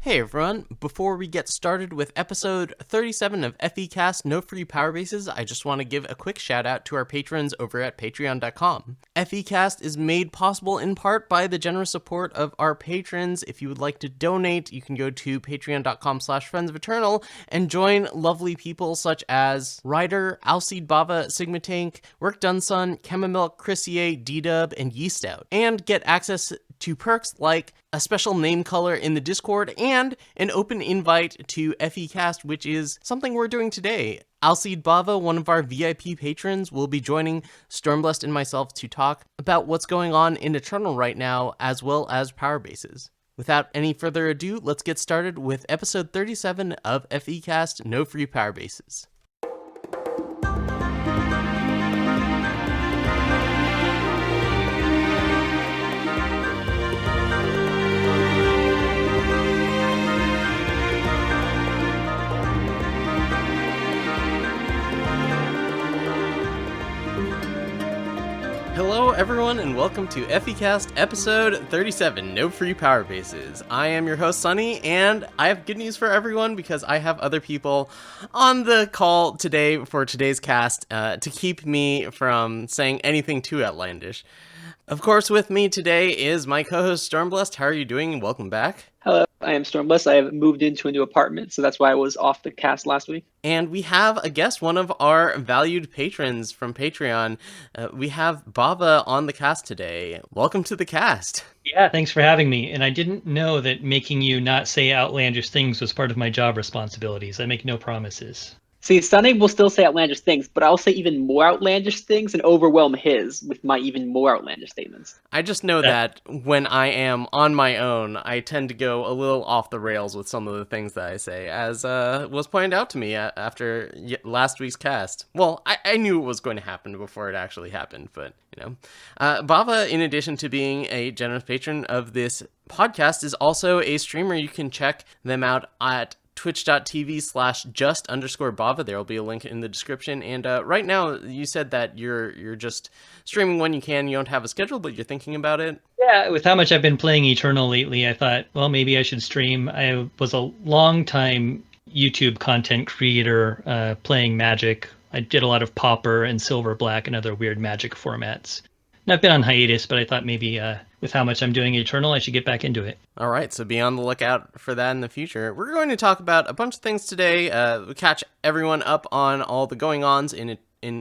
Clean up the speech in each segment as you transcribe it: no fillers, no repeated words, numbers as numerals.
Hey everyone, before we get started with episode 37 of FECast No Free Powerbases, I just want to give a quick shout out to our patrons over at patreon.com. FECast is made possible in part by the generous support of our patrons. If you would like to donate, you can go to patreon.com/Friends of Eternal and join lovely people such as Ryder, Alcide Bava, Sigma Tank, Work Done Son, Chemamilk, Chrissier, D-Dub, and Yeast Out, and get access to perks like a special name color in the Discord and an open invite to FECast, which is something we're doing today. Alcide Bava, one of our VIP patrons, will be joining Stormblessed and myself to talk about what's going on in Eternal right now, as well as Powerbases. Without any further ado, let's get started with episode 37 of FECast No Free Powerbases. Hello everyone and welcome to FECast episode 37, No Free Powerbases. I am your host Sunny, and I have good news for everyone because I have other people on the call today for today's cast to keep me from saying anything too outlandish. Of course, with me today is my co-host Stormblessed. How are you doing? Welcome back. Hello, I am Stormblessed. I have moved into a new apartment, so that's why I was off the cast last week. And we have a guest, one of our valued patrons from Patreon. We have Bava on the cast today. Welcome to the cast. Yeah, thanks for having me. And I didn't know that making you not say outlandish things was part of my job responsibilities. I make no promises. See, Sunny will still say outlandish things, but I'll say even more outlandish things and overwhelm his with my even more outlandish statements. I just know that when I am on my own, I tend to go a little off the rails with some of the things that I say, as was pointed out to me after last week's cast. Well, I knew it was going to happen before it actually happened, but, you know. Bava, in addition to being a generous patron of this podcast, is also a streamer. You can check them out at twitch.tv/just_Bava. There will be a link in the description. And right now, you said that you're just streaming when you can. You don't have a schedule, but you're thinking about it. Yeah, with how much I've been playing Eternal lately, I thought, well, maybe I should stream. I was a long time YouTube content creator playing Magic. I did a lot of Pauper and Silver Black and other weird Magic formats. And I've been on hiatus, but I thought maybe with how much I'm doing Eternal, I should get back into it. All right, so be on the lookout for that in the future. We're going to talk about a bunch of things today. Catch everyone up on all the going-ons in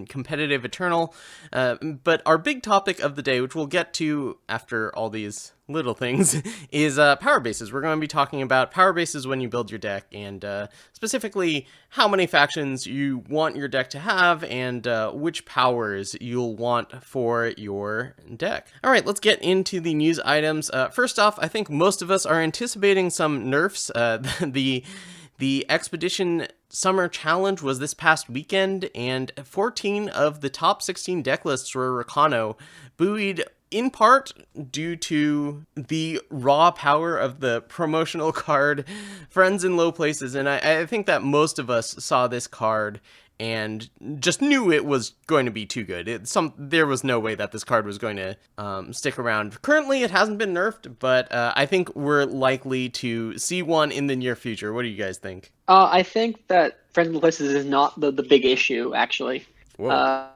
competitive Eternal. But our big topic of the day, which we'll get to after all these little things, is Powerbases. We're going to be talking about Powerbases when you build your deck, and specifically how many factions you want your deck to have, and which powers you'll want for your deck. All right, let's get into the news items. First off, I think most of us are anticipating some nerfs. The Expedition Summer Challenge was this past weekend, and 14 of the top 16 deck lists were Rakano, buoyed in part due to the raw power of the promotional card Friends in Low Places. And I think that most of us saw this card and just knew it was going to be too good. There was no way that this card was going to stick around. Currently, it hasn't been nerfed, but I think we're likely to see one in the near future. What do you guys think? I think that Friends of Places is not the big issue, actually. I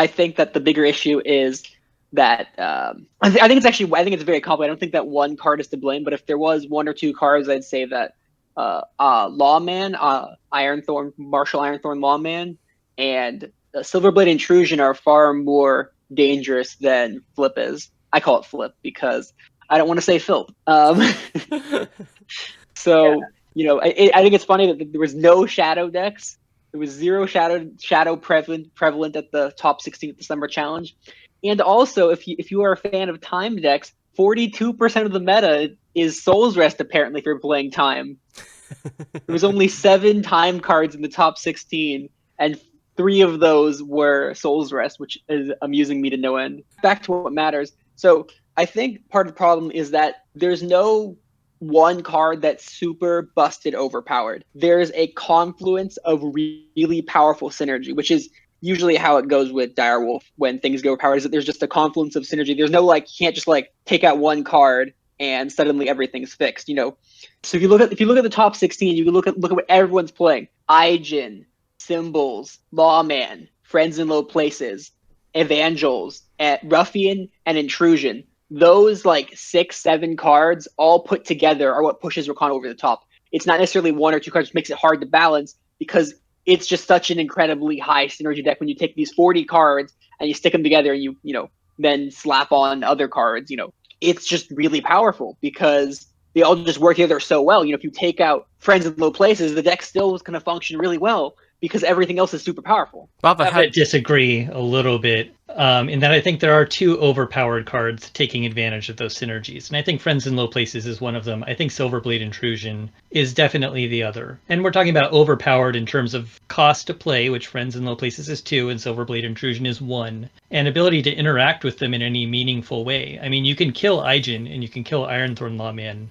think that the bigger issue is that I think it's very complicated. I don't think that one card is to blame, but if there was one or two cards, I'd say that Lawman, Martial Ironthorn Lawman, and Silverblade Intrusion are far more dangerous than Flip is. I call it Flip because I don't want to say Filth. So, yeah. I think it's funny that there was no shadow decks. There was zero shadow prevalent at the top 16 at the Summer Challenge. And also, if you are a fan of time decks, 42% of the meta is Soul's Rest, apparently, if you're playing time. There was only 7 time cards in the top 16, and 3 of those were Soul's Rest, which is amusing me to no end. Back to what matters. So I think part of the problem is that there's no one card that's super busted overpowered. There's a confluence of really powerful synergy, which is usually how it goes with Direwolf when things go overpowered, is that there's just a confluence of synergy. There's no, you can't just take out one card and suddenly everything's fixed. So if you look at the top 16, you can look at what everyone's playing: Aijin, Symbols, Lawman, Friends in Low Places, Evangels, Ruffian, and Intrusion. Those like 6-7 cards all put together are what pushes Rakano over the top. It's not necessarily one or two cards, which makes it hard to balance, because it's just such an incredibly high synergy deck when you take these 40 cards and you stick them together and you then slap on other cards. It's just really powerful because they all just work together so well. If you take out Friends in Low Places, the deck still is going to function really well because everything else is super powerful. Baba, I disagree a little bit in that I think there are two overpowered cards taking advantage of those synergies. And I think Friends in Low Places is one of them. I think Silverblade Intrusion is definitely the other. And we're talking about overpowered in terms of cost to play, which Friends in Low Places is 2 and Silverblade Intrusion is 1. And ability to interact with them in any meaningful way. I mean, you can kill Aijin and you can kill Ironthorn Lawman.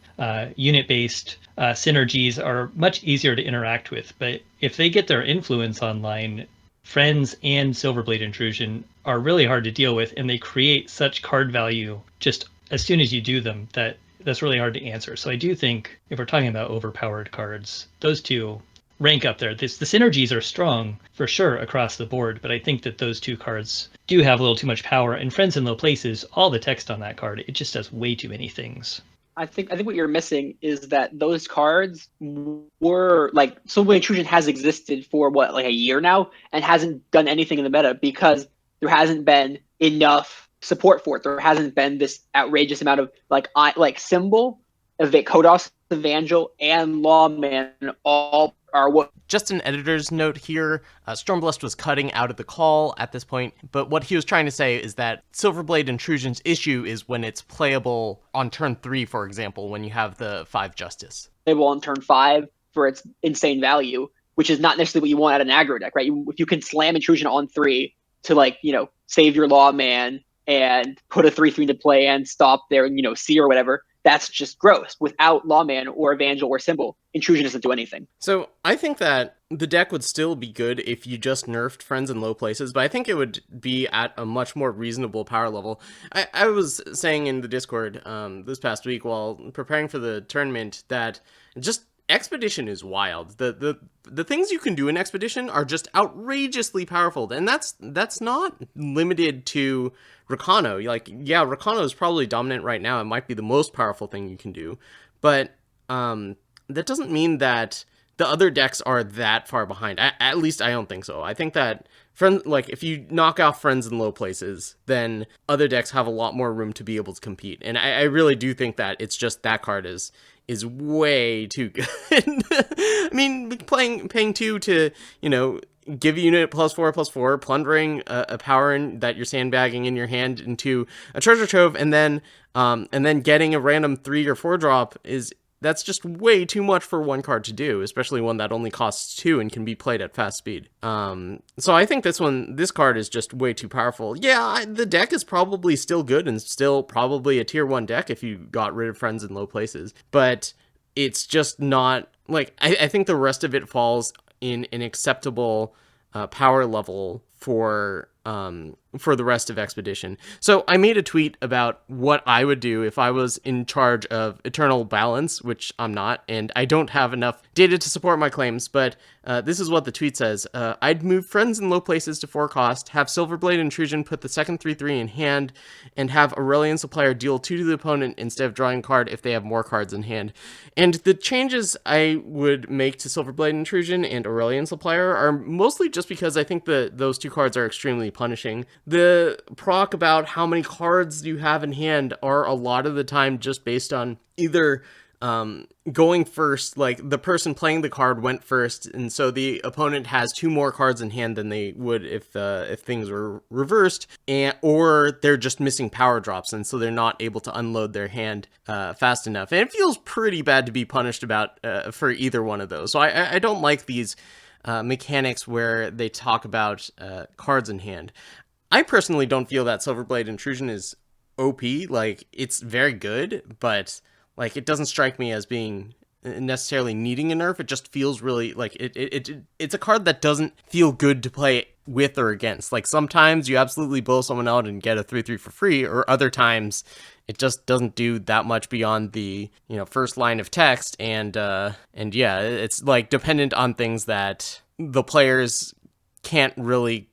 Unit-based synergies are much easier to interact with. But if they get their influence online, Friends and Silverblade Intrusion are really hard to deal with, and they create such card value just as soon as you do them that's really hard to answer. So I do think if we're talking about overpowered cards, those two rank up there. The synergies are strong for sure across the board, but I think that those two cards do have a little too much power. And Friends in Low Places, all the text on that card, it just does way too many things. I think what you're missing is that those cards were like, Silverblade Intrusion has existed for like a year now and hasn't done anything in the meta because there hasn't been enough support for it. There hasn't been this outrageous amount of like Symbol, Kodos, Evangel, and Lawman all are what. Just an editor's note here, Stormblessed was cutting out of the call at this point, but what he was trying to say is that Silverblade Intrusion's issue is when it's playable on turn 3, for example, when you have the 5 Justice. Playable on turn 5 for its insane value, which is not necessarily what you want out of an aggro deck, right? If you can slam Intrusion on 3 to save your Lawman and put a 3/3 into play and stop their C or whatever, that's just gross. Without Lawman or Evangel or Symbol, Intrusion doesn't do anything. So I think that the deck would still be good if you just nerfed Friends in Low Places, but I think it would be at a much more reasonable power level. I was saying in the Discord this past week while preparing for the tournament that just Expedition is wild. The things you can do in Expedition are just outrageously powerful, and that's not limited to Rakano. Rakano is probably dominant right now. It might be the most powerful thing you can do, but that doesn't mean that the other decks are that far behind. At least I don't think so. I think that if you knock off Friends in Low Places, then other decks have a lot more room to be able to compete. And I really do think that it's just that card is way too good. I mean, paying 2 to, give a unit +4/+4, plundering a power that you're sandbagging in your hand into a treasure trove, and then getting a random 3 or 4 drop that's just way too much for one card to do, especially one that only costs 2 and can be played at fast speed. So I think this card is just way too powerful. Yeah, the deck is probably still good and still probably a tier 1 deck if you got rid of Friends in Low Places, but it's just not, I think the rest of it falls in an acceptable power level for the rest of Expedition. So I made a tweet about what I would do if I was in charge of Eternal Balance, which I'm not, and I don't have enough data to support my claims, but this is what the tweet says. I'd move Friends in Low Places to 4 cost, have Silverblade Intrusion put the second 3/3 in hand, and have Aurelian Supplier deal 2 to the opponent instead of drawing a card if they have more cards in hand. And the changes I would make to Silverblade Intrusion and Aurelian Supplier are mostly just because I think those 2 cards are extremely punishing. The proc about how many cards you have in hand are a lot of the time just based on either going first, like the person playing the card went first, and so the opponent has 2 more cards in hand than they would if things were reversed, or they're just missing power drops, and so they're not able to unload their hand fast enough. And it feels pretty bad to be punished for either one of those. So I don't like these mechanics where they talk about cards in hand. I personally don't feel that Silverblade Intrusion is OP. It's very good, but it doesn't strike me as being necessarily needing a nerf. It just feels really it's a card that doesn't feel good to play with or against. Like sometimes you absolutely blow someone out and get a 3/3 for free, or other times it just doesn't do that much beyond the, you know, first line of text. And yeah, it's like dependent on things that the players can't really.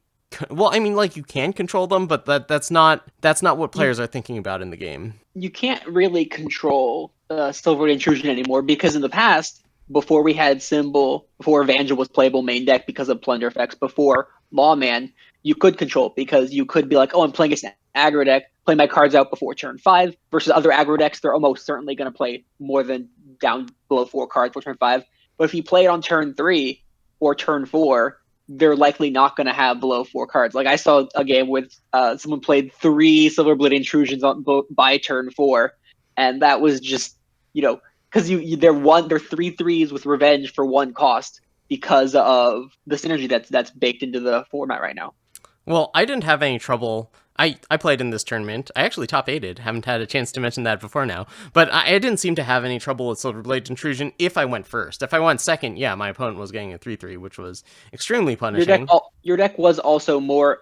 Well, I mean, like you can control them, but that's not what players are thinking about in the game. You can't really control Silver Intrusion anymore, because in the past, before we had Symbol, before Evangel was playable main deck because of Plunder effects, before Lawman, you could control, because you could be like, oh, I'm playing against an aggro deck, play my cards out before turn 5, versus other aggro decks, they're almost certainly going to play more than down below 4 cards for turn 5. But if you play it on turn 3 or turn 4, they're likely not going to have below 4 cards. Like I saw a game with someone played 3 Silverblade Intrusions by turn 4, and that was just, you know, because they're 3/3s with Revenge for 1 cost because of the synergy that's baked into the format right now. Well, I didn't have any trouble. I played in this tournament. I actually top 8'd. Haven't had a chance to mention that before now. But I didn't seem to have any trouble with Silverblade Intrusion if I went first. If I went second, yeah, my opponent was getting a 3/3, which was extremely punishing. Your deck was also a more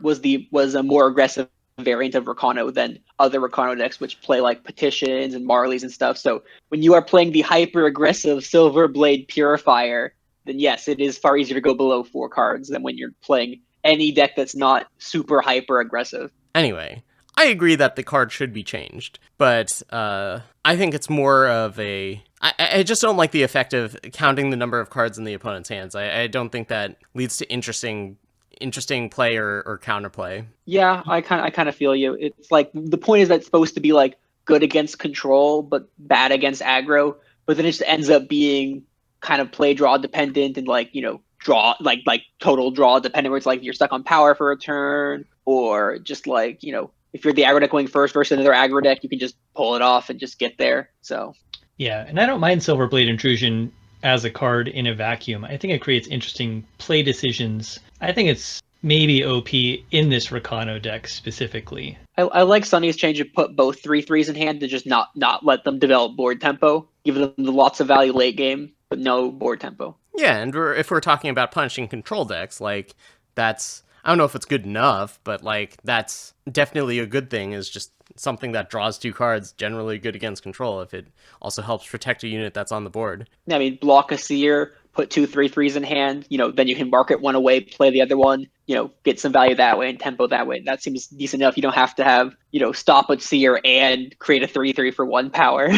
aggressive variant of Rakano than other Rakano decks, which play like Petitions and Marlies and stuff. So when you are playing the hyper aggressive Silverblade Purifier, then yes, it is far easier to go below 4 cards than when you're playing any deck that's not super hyper aggressive. Anyway, I agree that the card should be changed, but I think it's more of a... I just don't like the effect of counting the number of cards in the opponent's hands. I don't think that leads to interesting play or counterplay. Yeah, I kind of feel you. It's like the point is that it's supposed to be like good against control, but bad against aggro. But then it just ends up being kind of play draw dependent and like, you know, draw like total draw dependent, where it's like you're stuck on power for a turn, or just like, you know, if you're the aggro deck going first versus another aggro deck, you can just pull it off and just get there. So yeah, and I don't mind Silverblade Intrusion as a card in a vacuum. I think it creates interesting play decisions. I think it's maybe OP in this Rakano deck specifically. I like Sunny's change to put both 3/3s in hand to just not let them develop board tempo, give them lots of value late game, but no board tempo. Yeah, and if we're talking about punishing control decks, like that's... I don't know if it's good enough, but like that's definitely a good thing, is just something that draws 2 cards, generally good against control if it also helps protect a unit that's on the board. I mean, block a Seer, put 2 3/3s in hand, you know, then you can market one away, play the other one, you know, get some value that way and tempo that way. That seems decent enough. You don't have to have, you know, stop a Seer and create a 3/3 for 1 power.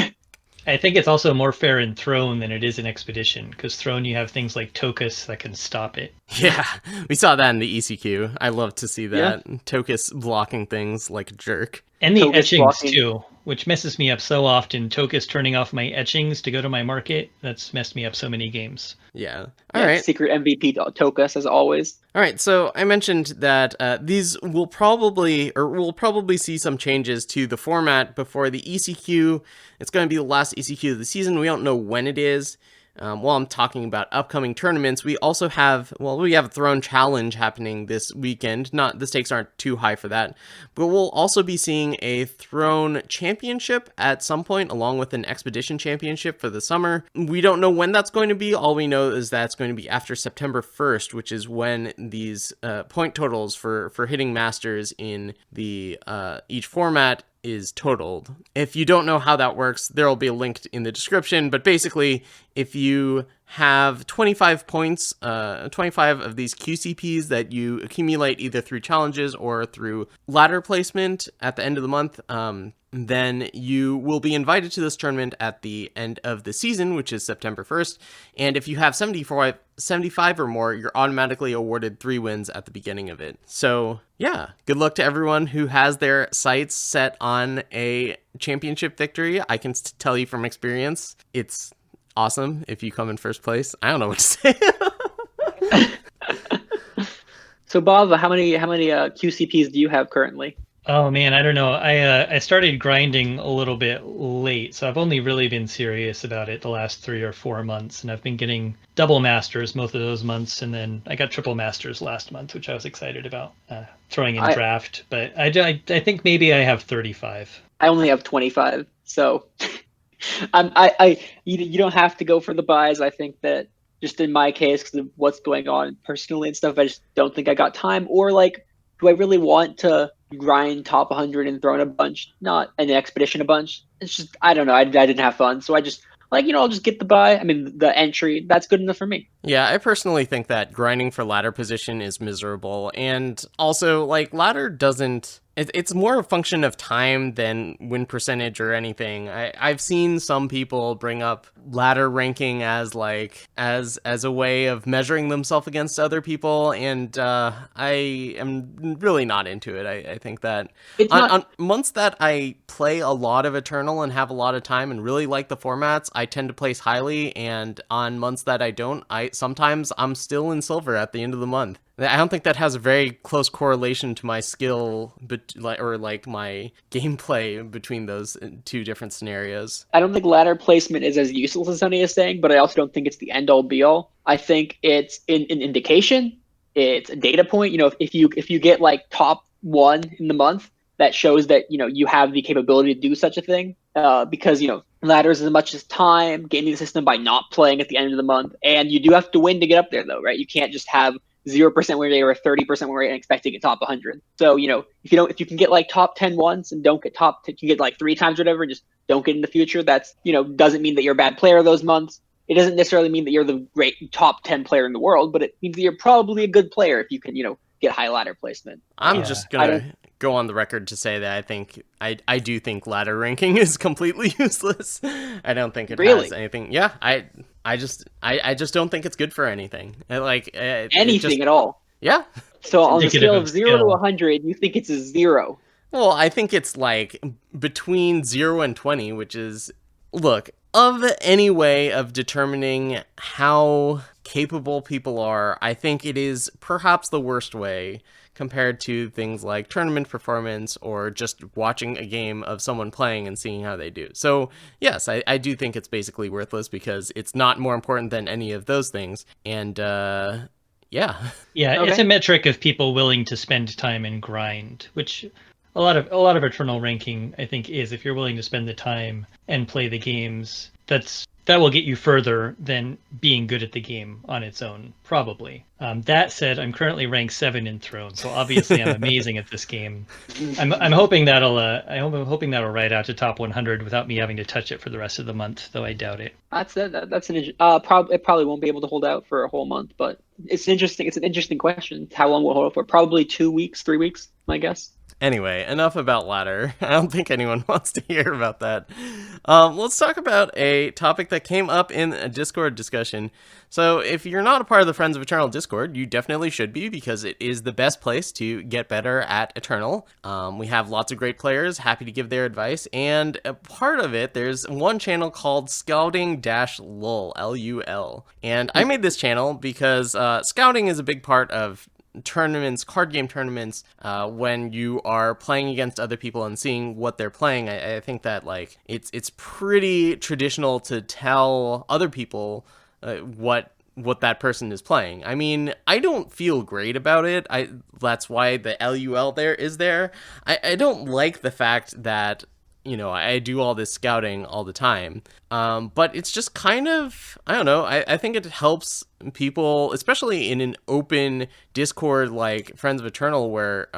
I think it's also more fair in Throne than it is in Expedition, because Throne you have things like Tokus that can stop it. Yeah, we saw that in the ECQ. I love to see that. Yeah. Tokus blocking things like a jerk. And the Tokus etchings blocking too, which messes me up so often. Tokus turning off my etchings to go to my market, that's messed me up so many games. Yeah. All right. Secret MVP Tokus, as always. All right, so I mentioned that these will probably see some changes to the format before the ECQ. It's going to be the last ECQ of the season. We don't know when it is. While I'm talking about upcoming tournaments, we also have, we have a Throne Challenge happening this weekend. The stakes aren't too high for that, but we'll also be seeing a Throne Championship at some point, along with an Expedition Championship for the summer. We don't know when that's going to be. All we know is that it's going to be after September 1st, which is when these point totals for hitting Masters in the each format is totaled. If you don't know how that works, there will be a link in the description, but basically if you have 25 points, 25 of these QCPs that you accumulate either through challenges or through ladder placement at the end of the month, then you will be invited to this tournament at the end of the season, which is September 1st. And if you have 75 or more, you're automatically awarded 3 wins at the beginning of it. So yeah, good luck to everyone who has their sights set on a championship victory. I can tell you from experience, it's awesome if you come in first place. I don't know what to say. So Bob, how many QCPs do you have currently? Oh man, I don't know. I started grinding a little bit late, so I've only really been serious about it the last 3 or 4 months, and I've been getting double masters most of those months, and then I got triple masters last month, which I was excited about throwing in draft. But I think maybe I have 35. I only have 25, so you don't have to go for the buys. I think that just in my case, because of what's going on personally and stuff, I just don't think I got time. Or like, do I really want to grind top 100 and throw in a bunch, not an expedition a bunch? It's just, I don't know. I didn't have fun. So I just, like, I'll just get the buy. I mean, the entry, that's good enough for me. Yeah, I personally think that grinding for ladder position is miserable. And also, like, ladder doesn't... It's more a function of time than win percentage or anything. I've seen some people bring up ladder ranking as as a way of measuring themselves against other people, and I am really not into it. I think that on months that I play a lot of Eternal and have a lot of time and really like the formats, I tend to place highly, and on months that I don't, sometimes I'm still in silver at the end of the month. I don't think that has a very close correlation to my skill, or like my gameplay between those two different scenarios. I don't think ladder placement is as useless as Sonny is saying, but I also don't think it's the end all be all. I think it's an indication. It's a data point. If you get like top 1 in the month, that shows that you have the capability to do such a thing. Because ladders as much as time, gaming the system by not playing at the end of the month, and you do have to win to get up there, though, right? You can't just have 0% win rate or a 30% win rate and expect to get top 100. So if you can get like top 10 once and don't get you can get like 3 times or whatever, and just don't get in the future. That's doesn't mean that you're a bad player those months. It doesn't necessarily mean that you're the great top 10 player in the world, but it means that you're probably a good player if you can get high ladder placement. I'm just gonna go on the record to say that I do think ladder ranking is completely useless. I don't think it has anything. Yeah, I just don't think it's good for anything. Anything at all. Yeah. So on the scale of 0 to 100, you think it's a 0? Well, I think it's like between 0 and 20, which is, look, of any way of determining how capable people are, I think it is perhaps the worst way compared to things like tournament performance or just watching a game of someone playing and seeing how they do. So yes, I do think it's basically worthless because it's not more important than any of those things. And yeah. Yeah, okay. It's a metric of people willing to spend time and grind, which a lot of Eternal ranking, I think, is if you're willing to spend the time and play the games, that will get you further than being good at the game on its own, probably. That said, I'm currently ranked 7 in Throne, so obviously I'm amazing at this game. I'm hoping that'll ride out to top 100 without me having to touch it for the rest of the month, though I doubt it. It probably won't be able to hold out for a whole month, but it's an interesting question. How long will it hold out for? Probably 2 weeks, 3 weeks, my guess. Anyway, enough about ladder. I don't think anyone wants to hear about that. Let's talk about a topic that came up in a Discord discussion. So if you're not a part of the Friends of Eternal Discord, you definitely should be, because it is the best place to get better at Eternal. We have lots of great players, happy to give their advice, and a part of it, there's one channel called Scouting-Lul, L-U-L. And I made this channel because scouting is a big part of tournaments, card game tournaments, when you are playing against other people and seeing what they're playing. I think that it's pretty traditional to tell other people what that person is playing. I mean, I don't feel great about it. That's why the LUL is there. I don't like the fact that I do all this scouting all the time. But it's just kind of, I don't know, I think it helps people, especially in an open Discord like Friends of Eternal, where,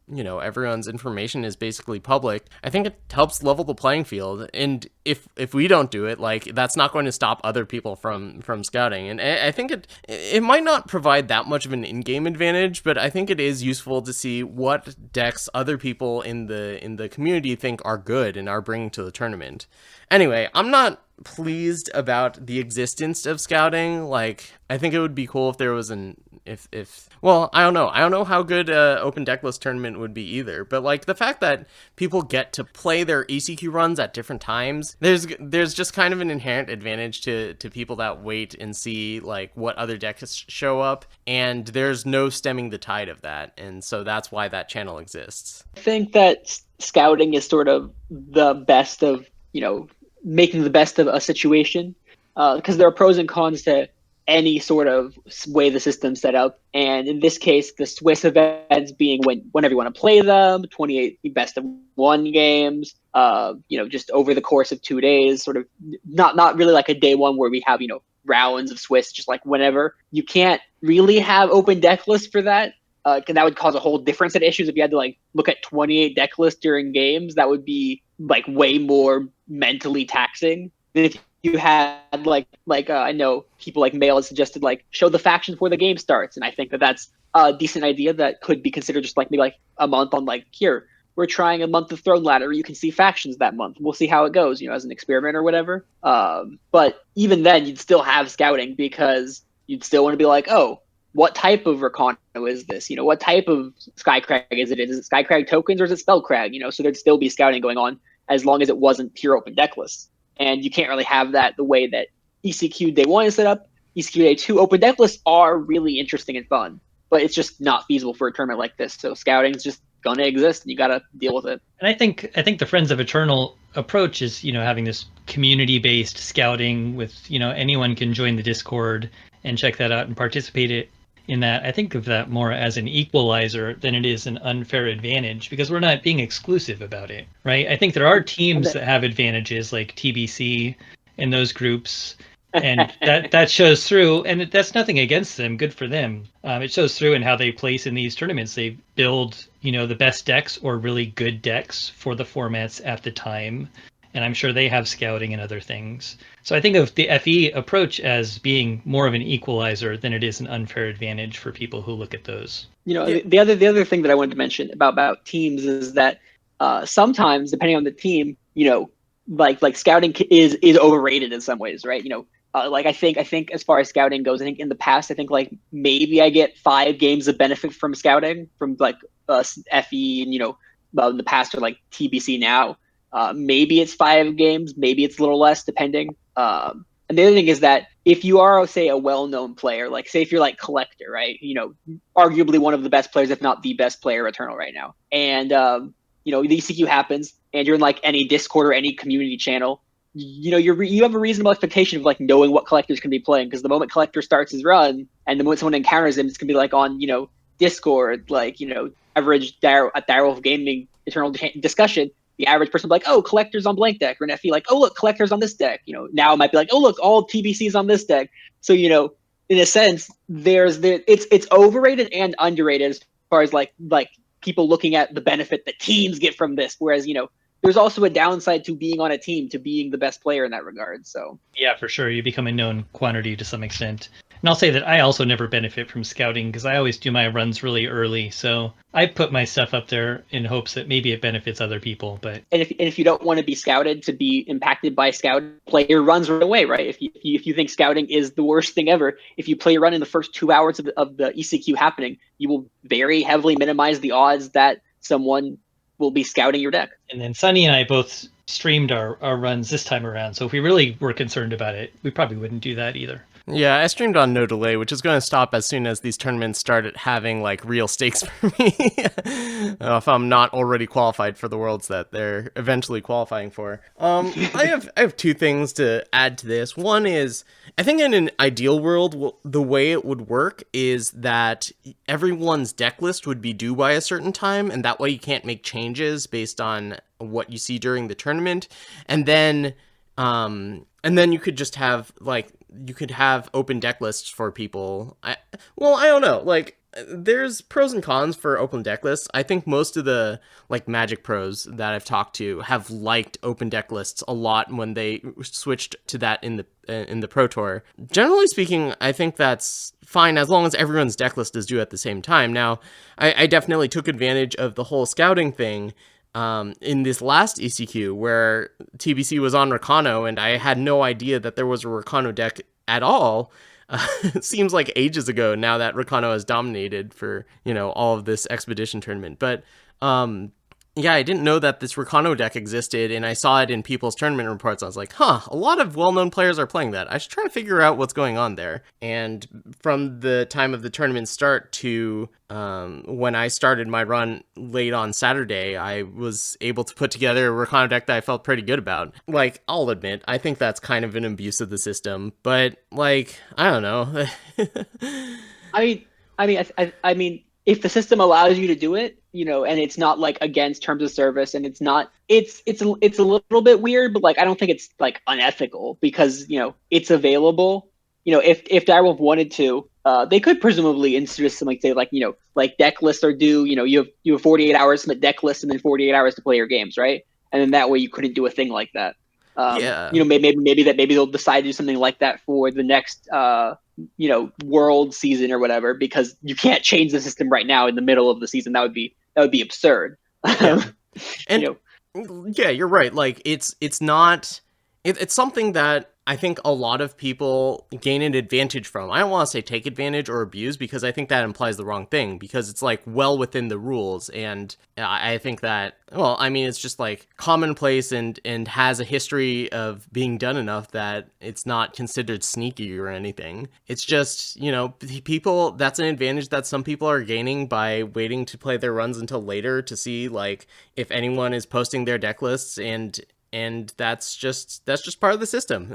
everyone's information is basically public. I think it helps level the playing field. And if we don't do it, that's not going to stop other people from scouting. And I think it might not provide that much of an in-game advantage, but I think it is useful to see what decks other people in the community think are good and are bringing to the tournament. Anyway, I'm not pleased about the existence of scouting. I think it would be cool if there was well, I don't know how good open decklist tournament would be either, but the fact that people get to play their ECQ runs at different times, there's just kind of an inherent advantage to people that wait and see what other decks show up, and there's no stemming the tide of that, and so that's why that channel exists. I think that scouting is sort of the best of making the best of a situation, because there are pros and cons to any sort of way the system's set up. And in this case, the Swiss events being whenever you want to play them, 28 best of 1 games, just over the course of 2 days, sort of not really like a day one where we have, rounds of Swiss, just like whenever. You can't really have open deck lists for that, because that would cause a whole different set of issues. If you had to like look at 28 deck lists during games, that would be like way more mentally taxing than if you had I know people like Mail has suggested like show the factions before the game starts, and I think that that's a decent idea that could be considered just like maybe like a month on like here we're trying a month of Throne Ladder. You can see factions that month. We'll see how it goes, as an experiment or whatever. But even then, you'd still have scouting because you'd still want to be like, oh, what type of Rakano is this? What type of Skycrag is it? Is it Skycrag tokens or is it Spellcrag? So there'd still be scouting going on as long as it wasn't pure open deck lists. And you can't really have that the way that ECQ Day 1 is set up. ECQ Day 2 open deck lists are really interesting and fun, but it's just not feasible for a tournament like this. So scouting is just going to exist and you got to deal with it. And I think the Friends of Eternal approach is, having this community-based scouting with, anyone can join the Discord and check that out and participate in that. I think of that more as an equalizer than it is an unfair advantage because we're not being exclusive about it, right? I think there are teams that have advantages like TBC and those groups, and that shows through, and that's nothing against them. Good for them. It shows through in how they place in these tournaments. They build, the best decks or really good decks for the formats at the time. And I'm sure they have scouting and other things. So I think of the FE approach as being more of an equalizer than it is an unfair advantage for people who look at those. The other thing that I wanted to mention about teams is that sometimes, depending on the team, like scouting is overrated in some ways, right? I think as far as scouting goes, I think in the past, I think like maybe I get 5 games of benefit from scouting from like FE and in the past or like TBC now. Maybe it's 5 games, maybe it's a little less, depending. And the other thing is that if you are, say, a well-known player, like say if you're like Collector, right? Arguably one of the best players, if not the best player Eternal right now, and the ECQ happens, and you're in like any Discord or any community channel. You have a reasonable expectation of like knowing what Collector's can be playing, because the moment Collector starts his run and the moment someone encounters him, it's gonna be like on Discord, like average Direwolf Gaming Eternal discussion. The average person will be like, oh, Collector's on blank deck, or an FE like, oh look, Collector's on this deck. Now it might be like, oh look, all TBC's on this deck. So in a sense, it's overrated and underrated as far as like people looking at the benefit that teams get from this, whereas there's also a downside to being on a team, to being the best player in that regard. So yeah, for sure, you become a known quantity to some extent. And I'll say that I also never benefit from scouting because I always do my runs really early. So I put my stuff up there in hopes that maybe it benefits other people. But if you don't want to be scouted to be impacted by scouting, play your runs right away, right? If you think scouting is the worst thing ever, if you play your run in the first 2 hours of the ECQ happening, you will very heavily minimize the odds that someone will be scouting your deck. And then Sunny and I both streamed our runs this time around. So if we really were concerned about it, we probably wouldn't do that either. Yeah, I streamed on no delay, which is going to stop as soon as these tournaments started having like real stakes for me. If I'm not already qualified for the worlds that they're eventually qualifying for. I have 2 things to add to this. One is, I think in an ideal world, the way it would work is that everyone's deck list would be due by a certain time, and that way you can't make changes based on what you see during the tournament. And then you could just have open deck lists for people. I don't know. Like, there's pros and cons for open deck lists. I think most of the like Magic pros that I've talked to have liked open deck lists a lot when they switched to that in the Pro Tour. Generally speaking, I think that's fine as long as everyone's deck list is due at the same time. Now, I definitely took advantage of the whole scouting thing in this last ECQ where TBC was on Rakano and I had no idea that there was a Rakano deck at all. It seems like ages ago now that Rakano has dominated for, all of this expedition tournament. But yeah, I didn't know that this Rakano deck existed, and I saw it in people's tournament reports. I was like, a lot of well-known players are playing that. I should try to figure out what's going on there. And from the time of the tournament start to when I started my run late on Saturday, I was able to put together a Rakano deck that I felt pretty good about. Like, I'll admit, I think that's kind of an abuse of the system, but, like, I don't know. I mean, if the system allows you to do it, and it's not like against terms of service, and it's a little bit weird, but like I don't think it's like unethical because it's available if Direwolf wanted to, they could presumably introduce something, say like deck lists are due. You have 48 hours to submit deck lists and then 48 hours to play your games, right? And then that way you couldn't do a thing like that. Yeah. Maybe they'll decide to do something like that for the next world season or whatever, because you can't change the system right now in the middle of the season. That would be absurd. Yeah. And yeah, you're right. Like it's not it's something that I think a lot of people gain an advantage from. I don't want to say take advantage or abuse, because I think that implies the wrong thing, because it's like well within the rules. And I think that, well, I mean, it's just like commonplace and has a history of being done enough that it's not considered sneaky or anything. It's just, people, that's an advantage that some people are gaining by waiting to play their runs until later to see like if anyone is posting their deck lists, and that's just part of the system.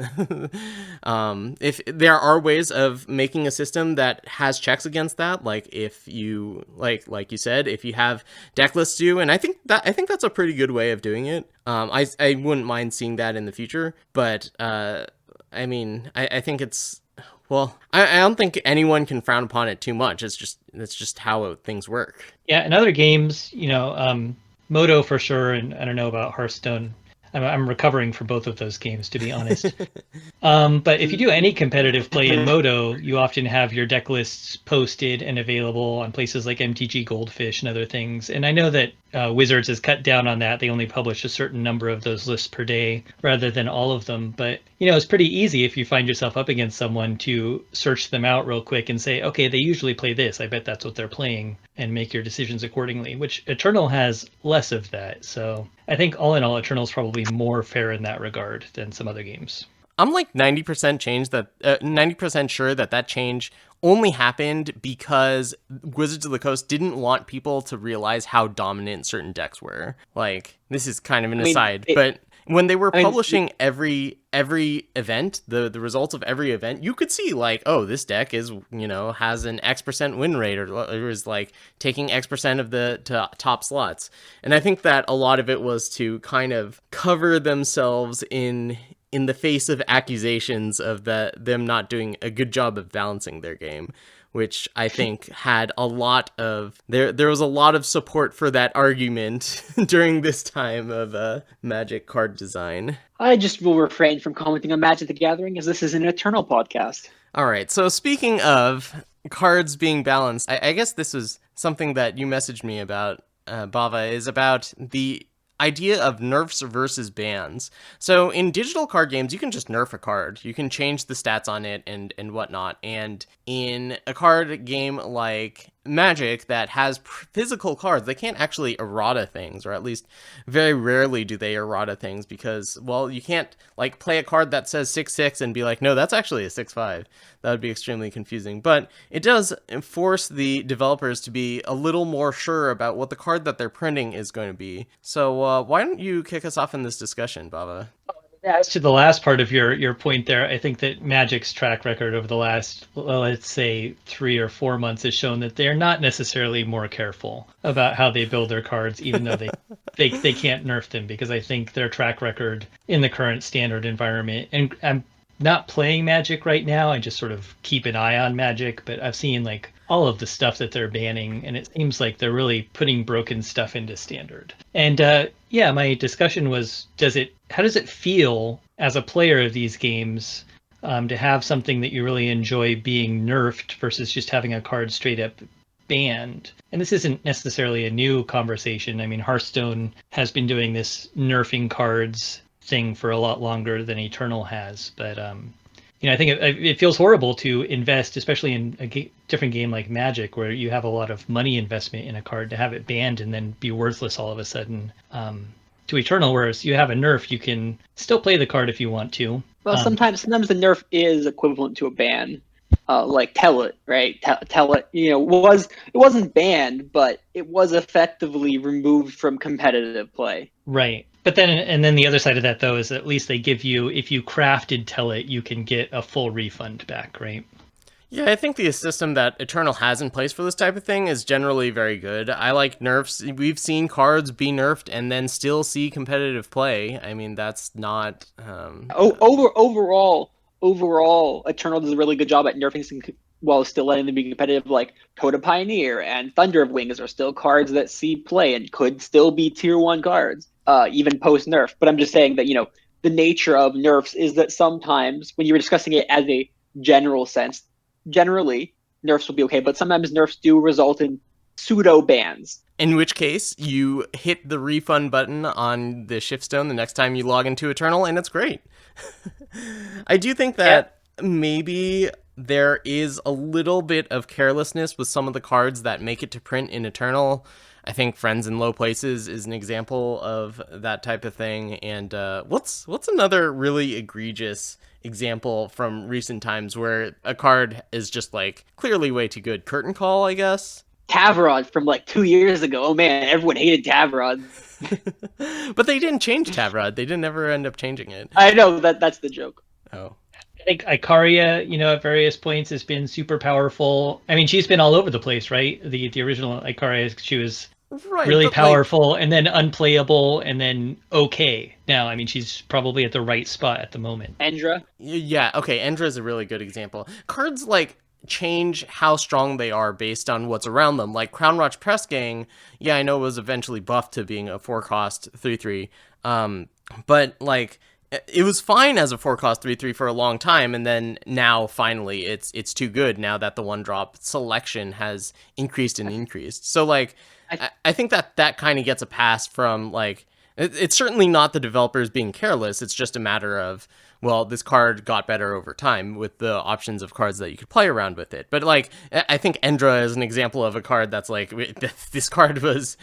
If there are ways of making a system that has checks against that, like if you like you said, if you have deck lists due, and I think that's a pretty good way of doing it. I wouldn't mind seeing that in the future, but I mean, I think it's, well, I don't think anyone can frown upon it too much. It's just how things work. Yeah, in other games, Moto for sure, and I don't know about Hearthstone. I'm recovering from both of those games, to be honest. But if you do any competitive play in Moto, you often have your deck lists posted and available on places like MTG Goldfish and other things. And I know that Wizards has cut down on that. They only publish a certain number of those lists per day rather than all of them. But, it's pretty easy if you find yourself up against someone to search them out real quick and say, okay, they usually play this. I bet that's what they're playing, and make your decisions accordingly, which Eternal has less of that. So I think all in all, Eternal is probably more fair in that regard than some other games. I'm like 90% sure that change only happened because Wizards of the Coast didn't want people to realize how dominant certain decks were. Like, this is kind of an aside, but when they were publishing every event, the results of every event, you could see like, oh, this deck is, has an X% win rate, or is like taking X% of the top slots. And I think that a lot of it was to kind of cover themselves in the face of accusations of them not doing a good job of balancing their game, which I think had a lot of, there was a lot of support for that argument during this time of Magic card design. I just will refrain from commenting on Magic the Gathering, as this is an Eternal podcast. All right, so speaking of cards being balanced, I guess this was something that you messaged me about, Bava, is about the idea of nerfs versus bans. So in digital card games, you can just nerf a card. You can change the stats on it and whatnot. And in a card game like Magic that has physical cards, they can't actually errata things, or at least very rarely do they errata things, because, well, you can't like play a card that says 6/6 and be like, no, that's actually a 6/5. That would be extremely confusing. But it does force the developers to be a little more sure about what the card that they're printing is going to be. So why don't you kick us off in this discussion, Bava? As to the last part of your point there, I think that Magic's track record over the last, let's say, 3 or 4 months has shown that they're not necessarily more careful about how they build their cards, even though they can't nerf them, because I think their track record in the current standard environment, and I'm not playing Magic right now, I just sort of keep an eye on Magic, but I've seen like all of the stuff that they're banning, and it seems like they're really putting broken stuff into standard. And my discussion was, how does it feel as a player of these games to have something that you really enjoy being nerfed versus just having a card straight up banned? And this isn't necessarily a new conversation. I mean, Hearthstone has been doing this nerfing cards thing for a lot longer than Eternal has, but I think it feels horrible to invest, especially in a different game like Magic, where you have a lot of money investment in a card, to have it banned and then be worthless all of a sudden. To Eternal, whereas you have a nerf, you can still play the card if you want to. Well, sometimes the nerf is equivalent to a ban, like Tell It, right? Tell It, it wasn't banned, but it was effectively removed from competitive play. Right. But then the other side of that, though, is at least they give you, if you crafted Tell It, you can get a full refund back, right? Yeah, I think the system that Eternal has in place for this type of thing is generally very good. I like nerfs. We've seen cards be nerfed and then still see competitive play. I mean, that's not... Overall, overall, Eternal does a really good job at nerfing some while still letting them be competitive. Like Coda Pioneer and Thunder of Wings are still cards that see play and could still be tier 1 cards, even post nerf. But I'm just saying that the nature of nerfs is that sometimes when you were discussing it as a general sense, generally nerfs will be okay, but sometimes nerfs do result in pseudo bans. In which case, you hit the refund button on the Shiftstone the next time you log into Eternal, and it's great. I do think that maybe there is a little bit of carelessness with some of the cards that make it to print in Eternal. I think Friends in Low Places is an example of that type of thing. And what's another really egregious example from recent times where a card is just like clearly way too good? Curtain Call, I guess. Tavarod from like 2 years ago. Oh man, everyone hated Tavarod. But they didn't change Tavrod. They didn't ever end up changing it. I know that's the joke. Oh. I think Ikaria, at various points has been super powerful. I mean, she's been all over the place, right? The original Ikaria, she was really powerful, and then unplayable, and then okay. Now, I mean, she's probably at the right spot at the moment. Endra? Yeah, okay, Endra is a really good example. Cards like change how strong they are based on what's around them. Like Crown Watch Press Gang, yeah, I know it was eventually buffed to being a 4-cost 3/3. But like it was fine as a 4-cost 3/3 for a long time, and then now finally it's too good now that the 1-drop selection has increased and increased. So like I think that kind of gets a pass from like it's certainly not the developers being careless. It's just a matter of, well, this card got better over time with the options of cards that you could play around with it. But like, I think Endra is an example of a card that's like, this card was,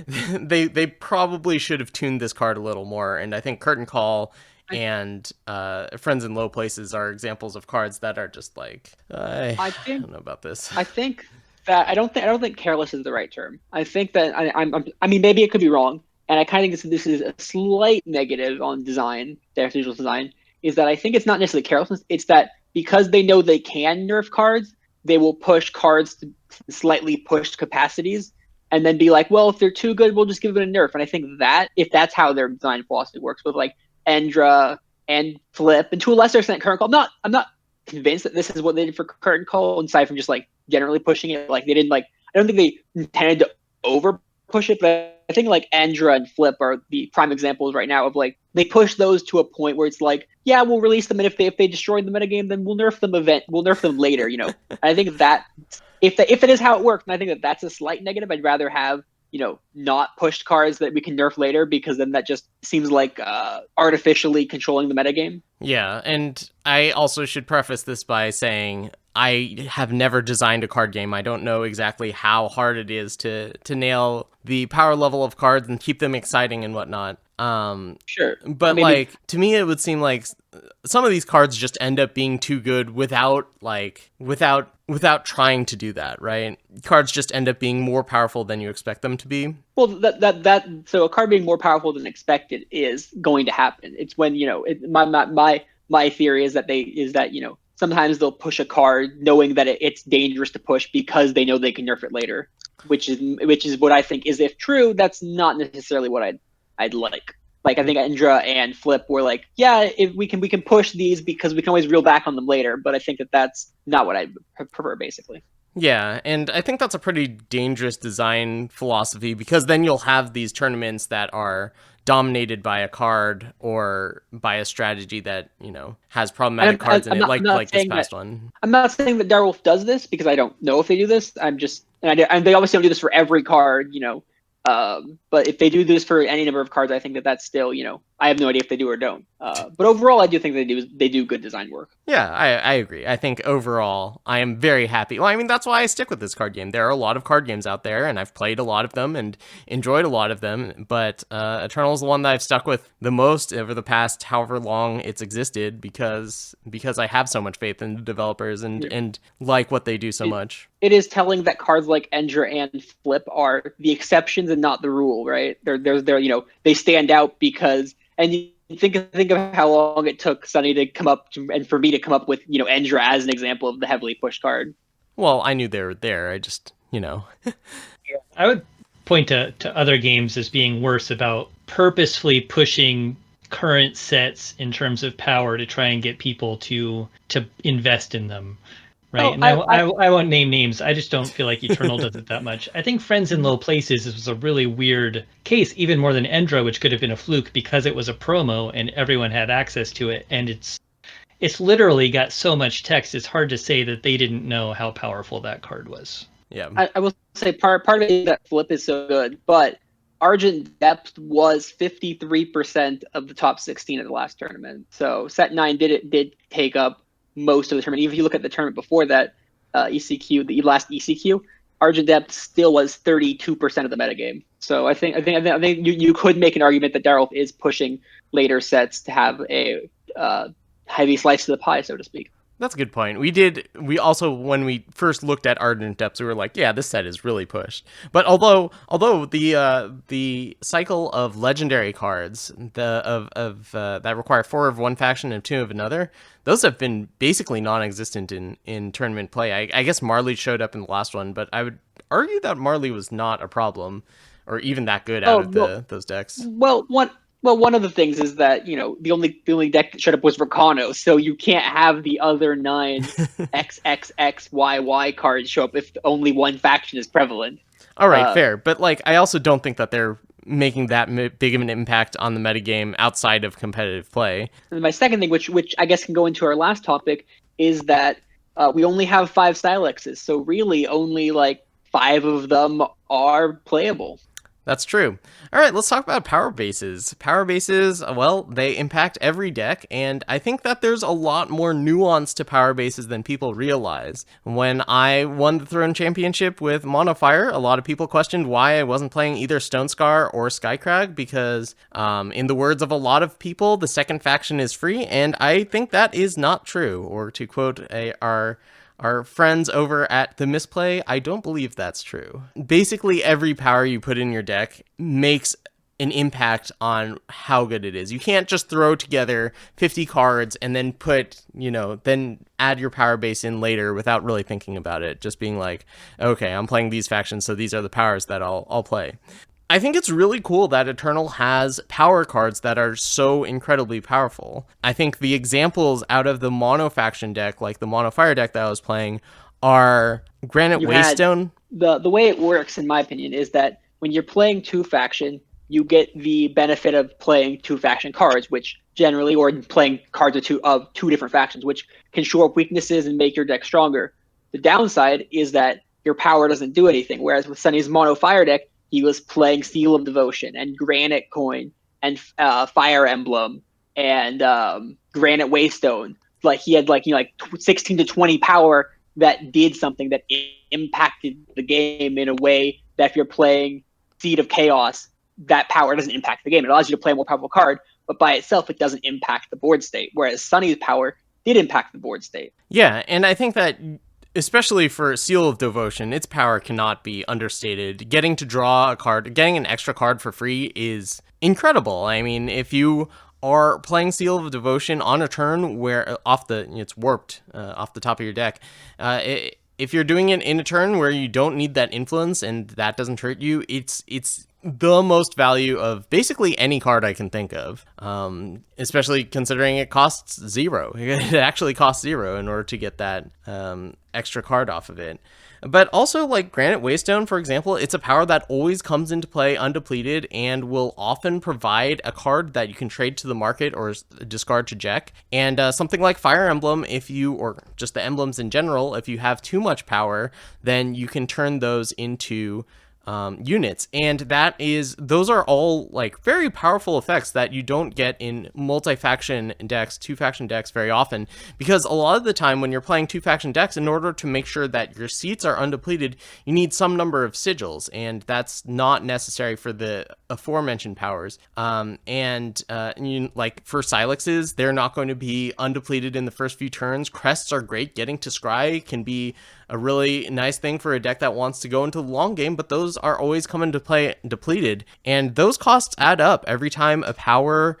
they probably should have tuned this card a little more. And I think Curtain Call and Friends in Low Places are examples of cards that are just like, I don't know about this. I think that I don't think careless is the right term. I think that I mean, maybe it could be wrong. And I kind of think this is a slight negative on design, their visual design, is that I think it's not necessarily carelessness. It's that because they know they can nerf cards, they will push cards to slightly pushed capacities and then be like, well, if they're too good, we'll just give it a nerf. And I think that if that's how their design philosophy works with like Endra and Flip, and to a lesser extent Curtain Call, I'm not convinced that this is what they did for Curtain Call, aside from just like generally pushing it. Like they didn't I don't think they intended to over push it, but I think like Endra and Flip are the prime examples right now of like they push those to a point where it's like, yeah, we'll release them, and if they destroy the metagame, then we'll nerf them later. I think that if it is how it works, and I think that that's a slight negative. I'd rather have not pushed cards that we can nerf later, because then that just seems like artificially controlling the metagame. Yeah, and I also should preface this by saying I have never designed a card game. I don't know exactly how hard it is to nail the power level of cards and keep them exciting and whatnot. Sure. But to me, it would seem like some of these cards just end up being too good without trying to do that, right? Cards just end up being more powerful than you expect them to be. Well, so a card being more powerful than expected is going to happen. It's when my theory is that sometimes they'll push a card knowing that it's dangerous to push because they know they can nerf it later, which is what I think is, if true, that's not necessarily what I'd like. Like, I think Endra and Flip were like, yeah, if we can push these because we can always reel back on them later. But I think that that's not what I prefer, basically. Yeah, and I think that's a pretty dangerous design philosophy, because then you'll have these tournaments that are dominated by a card or by a strategy that, has problematic cards in it, like this past one. I'm not saying that Direwolf does this, because I don't know if they do this. I'm just, and they obviously don't do this for every card, but if they do this for any number of cards, I think that's still, I have no idea if they do or don't. But overall, I do think they do good design work. Yeah, I agree. I think overall, I am very happy. Well, I mean, that's why I stick with this card game. There are a lot of card games out there, and I've played a lot of them and enjoyed a lot of them. But Eternal is the one that I've stuck with the most over the past however long it's existed, because I have so much faith in the developers and like what they do so much. It is telling that cards like Endra and Flip are the exceptions and not the rule, right? They're they stand out because, and you think of how long it took Sunny to come up and for me to come up with Endra as an example of the heavily pushed card. Well, I knew they were there. I just I would point to other games as being worse about purposefully pushing current sets in terms of power to try and get people to invest in them. Right. Oh, And I won't name names. I just don't feel like Eternal does it that much. I think Friends in Low Places was a really weird case, even more than Endra, which could have been a fluke because it was a promo and everyone had access to it. And it's literally got so much text, it's hard to say that they didn't know how powerful that card was. Yeah. I will say part of it is that Flip is so good, but Argent Depth was 53% of the top 16 of the last tournament. So Set 9 did take up most of the tournament. Even if you look at the tournament before that, ECQ, the last ECQ, Argent Depth still was 32% of the metagame. So I think you could make an argument that Darrell is pushing later sets to have a heavy slice of the pie, so to speak. That's a good point. We also, when we first looked at Ardent Depths, we were like, yeah, this set is really pushed. But although the cycle of legendary cards that require 4 of one faction and 2 of another, those have been basically non-existent in tournament play. I guess Marley showed up in the last one, but I would argue that Marley was not a problem or even that good out of those decks. Well, one of the things is that, the only deck that showed up was Rakano, so you can't have the other 9 XXXYY cards show up if only one faction is prevalent. All right, fair. But I also don't think that they're making that big of an impact on the metagame outside of competitive play. And my second thing, which I guess can go into our last topic, is that we only have 5 Stylexes, so really only 5 of them are playable. That's true. All right, let's talk about power bases. Power bases, well, they impact every deck, and I think that there's a lot more nuance to power bases than people realize. When I won the Throne Championship with Monofire, a lot of people questioned why I wasn't playing either Stonescar or Skycrag, because in the words of a lot of people, the second faction is free, and I think that is not true. Or to quote our friends over at The Misplay, I don't believe that's true. Basically, every power you put in your deck makes an impact on how good it is. You can't just throw together 50 cards and then then add your power base in later without really thinking about it. Just being like, okay, I'm playing these factions, so these are the powers that I'll play. I think it's really cool that Eternal has power cards that are so incredibly powerful. I think the examples out of the mono faction deck, like the mono fire deck that I was playing, are Granite Waystone. The way it works, in my opinion, is that when you're playing 2 faction, you get the benefit of playing 2 faction cards, which generally, or playing cards of two different factions, which can shore up weaknesses and make your deck stronger. The downside is that your power doesn't do anything, whereas with Sunny's mono fire deck, he was playing Seal of Devotion and Granite Coin and Fire Emblem and Granite Waystone. He had 16 to 20 power that did something that impacted the game in a way that if you're playing Seed of Chaos, that power doesn't impact the game. It allows you to play a more powerful card, but by itself, it doesn't impact the board state. Whereas Sunny's power did impact the board state. Yeah, and I think that especially for Seal of Devotion, its power cannot be understated. Getting to draw a card, getting an extra card for free is incredible. I mean, if you are playing Seal of Devotion on a turn where it's warped off the top of your deck, if you're doing it in a turn where you don't need that influence and that doesn't hurt you, it's the most value of basically any card I can think of, especially considering it costs 0. It actually costs 0 in order to get that extra card off of it. But also, Granite Waystone, for example, it's a power that always comes into play undepleted and will often provide a card that you can trade to the market or discard to Jack. And something like Fire Emblem, or just the emblems in general, if you have too much power, then you can turn those into units, and those are all very powerful effects that you don't get in multi-faction decks, 2-faction decks very often, because a lot of the time when you're playing 2-faction decks, in order to make sure that your seats are undepleted, you need some number of sigils, and that's not necessary for the aforementioned powers. For Silexes, they're not going to be undepleted in the first few turns. Crests are great. Getting to Scry can be a really nice thing for a deck that wants to go into the long game, but those are always coming to play depleted, and those costs add up. Every time a power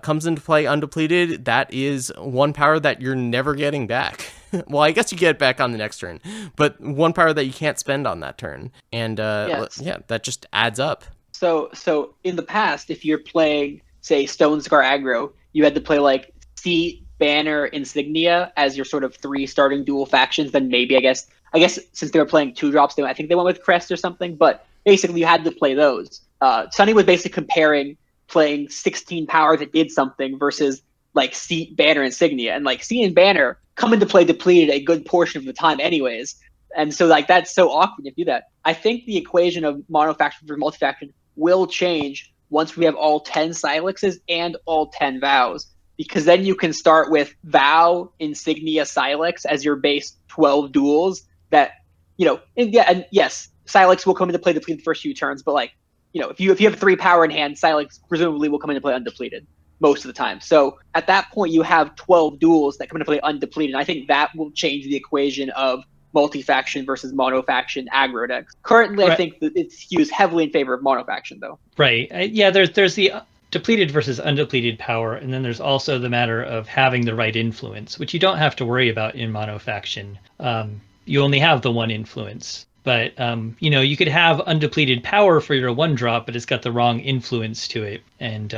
comes into play undepleted, that is one power that you're never getting back. Well, I guess you get it back on the next turn, but one power that you can't spend on that turn, and that just adds up. So in the past, if you're playing say Stone Scar aggro, you had to play like Seat, Banner, Insignia as your sort of 3 starting dual factions. Then maybe I guess since they were playing 2-drops, I think they went with Crest or something. But basically, you had to play those. Sunny was basically comparing playing 16 power that did something versus like Seat, Banner, Insignia, and like Seat and Banner come into play depleted a good portion of the time, anyways. And so like that's so awkward to do that. I think the equation of monofaction versus multifaction will change once we have all 10 Silexes and all 10 Vows, because then you can start with Vow, Insignia, Silex as your base 12 duels that, and yes, Silex will come into play depleted the first few turns, but like, if you have 3 power in hand, Silex presumably will come into play undepleted most of the time. So at that point, you have 12 duels that come into play undepleted. And I think that will change the equation of multi-faction versus mono-faction aggro decks. Currently, right. I think that it skews heavily in favor of mono-faction, though. Right. Yeah, there's the depleted versus undepleted power, and then there's also the matter of having the right influence, which you don't have to worry about in mono-faction. You only have the one influence. But, you could have undepleted power for your 1-drop, but it's got the wrong influence to it. And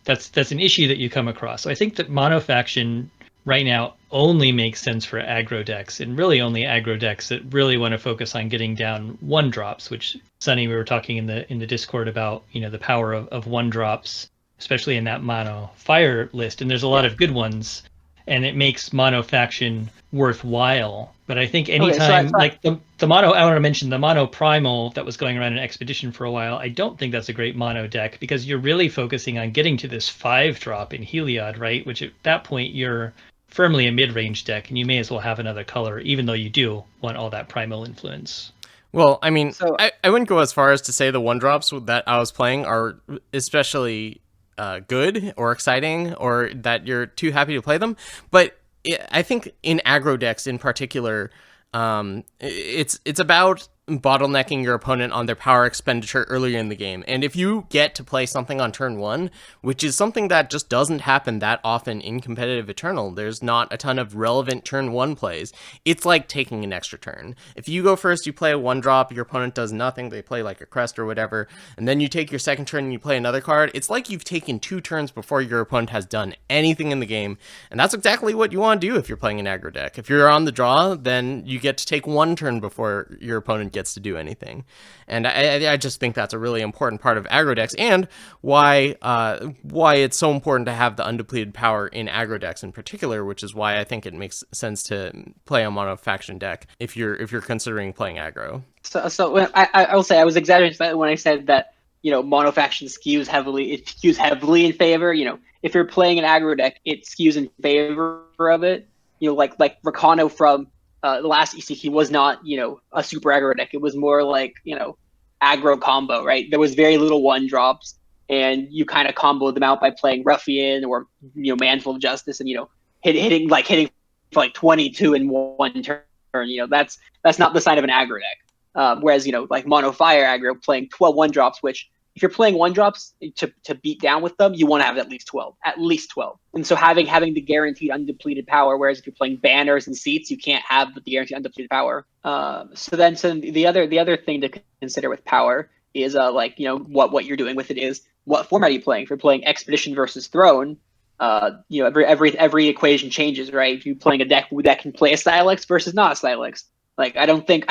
that's an issue that you come across. So I think that mono-faction right now only makes sense for aggro decks, and really only aggro decks that really want to focus on getting down 1-drops, which, Sunny, we were talking in the Discord about, the power of 1-drops, especially in that mono fire list. And there's a lot of good ones, and it makes mono-faction worthwhile. But I think anytime, like the mono, I want to mention the mono primal that was going around in Expedition for a while. I don't think that's a great mono deck, because you're really focusing on getting to this 5-drop in Heliod, right? Which at that point you're firmly a mid-range deck, and you may as well have another color, even though you do want all that primal influence. Well, I mean, I wouldn't go as far as to say the 1-drops that I was playing are especially good or exciting, or that you're too happy to play them, but I think in aggro decks in particular, it's about bottlenecking your opponent on their power expenditure earlier in the game. And if you get to play something on turn 1, which is something that just doesn't happen that often in competitive Eternal, there's not a ton of relevant turn 1 plays, it's like taking an extra turn. If you go first, you play a 1-drop, your opponent does nothing, they play like a crest or whatever, and then you take your second turn and you play another card, it's like you've taken 2 turns before your opponent has done anything in the game. And that's exactly what you want to do if you're playing an aggro deck. If you're on the draw, then you get to take 1 turn before your opponent gets to do anything. And I just think that's a really important part of aggro decks, and why it's so important to have the undepleted power in aggro decks in particular, which is why I think it makes sense to play a mono faction deck if you're considering playing aggro. So I will say I was exaggerating when I said that mono faction skews heavily. It skews heavily in favor. If you're playing an aggro deck, it skews in favor of it. Like Rakano from the last ECQ was not, a super aggro deck. It was more like, aggro combo, right? There was very little 1-drops, and you kind of comboed them out by playing Ruffian or, Manful of Justice, and, hitting for like 22 in 1 turn. That's not the sign of an aggro deck. Whereas, like Mono Fire aggro playing 12 1-drops, which if you're playing 1-drops to beat down with them, you want to have at least 12. And so having the guaranteed undepleted power, whereas if you're playing banners and seats, you can't have the guaranteed undepleted power. So the other thing to consider with power is what you're doing with it is what format are you playing. If you're playing Expedition versus Throne, every equation changes, right? If you're playing a deck that can play a Silex versus not a Silex, like I don't think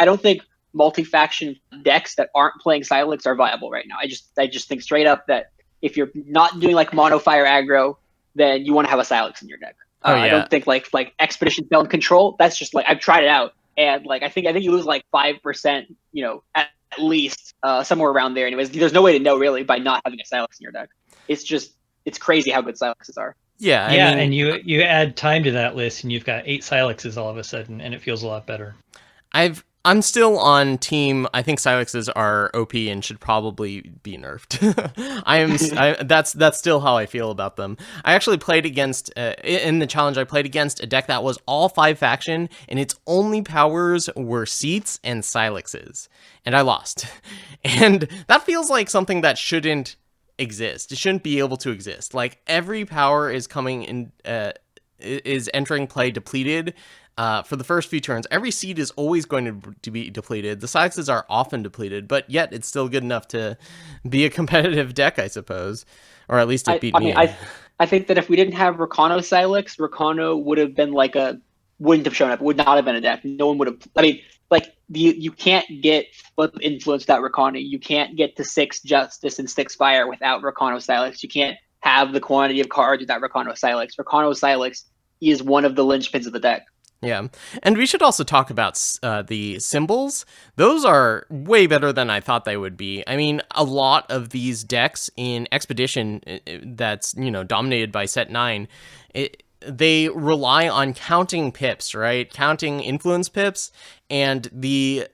multi-faction decks that aren't playing Silex are viable right now. I just think straight up that if you're not doing like mono fire aggro, then you want to have a Silex in your deck. I don't think like Expedition Felon Control. That's just like I've tried it out, and like I think you lose like 5%, at least somewhere around there. Anyways, there's no way to know really by not having a Silex in your deck. It's crazy how good Silexes are. Yeah, and you add time to that list, and you've got 8 Silexes all of a sudden, and it feels a lot better. I'm still on team. I think Silexes are OP and should probably be nerfed. That's still how I feel about them. I actually played against in the challenge. I played against a deck that was all 5 faction, and its only powers were seats and Silexes, and I lost. And that feels like something that shouldn't exist. It shouldn't be able to exist. Like every power is coming in. is entering play depleted for the first few turns, every seed is always going to be depleted. The Silexes are often depleted, but yet it's still good enough to be a competitive deck, I suppose, or at least it beat me. I think that if we didn't have Rakano Silex, Rakano would have been wouldn't have shown up. Would not have been a deck. No one would have. I mean, you can't get flip influence without Rakano. You can't get to 6 Justice and 6 Fire without Rakano Silex. You can't have the quantity of cards without Rakano Silex. Rakano Silex is one of the linchpins of the deck. Yeah, and we should also talk about the symbols. Those are way better than I thought they would be. I mean, a lot of these decks in Expedition that's, dominated by set 9, they rely on counting pips, right? Counting influence pips, and the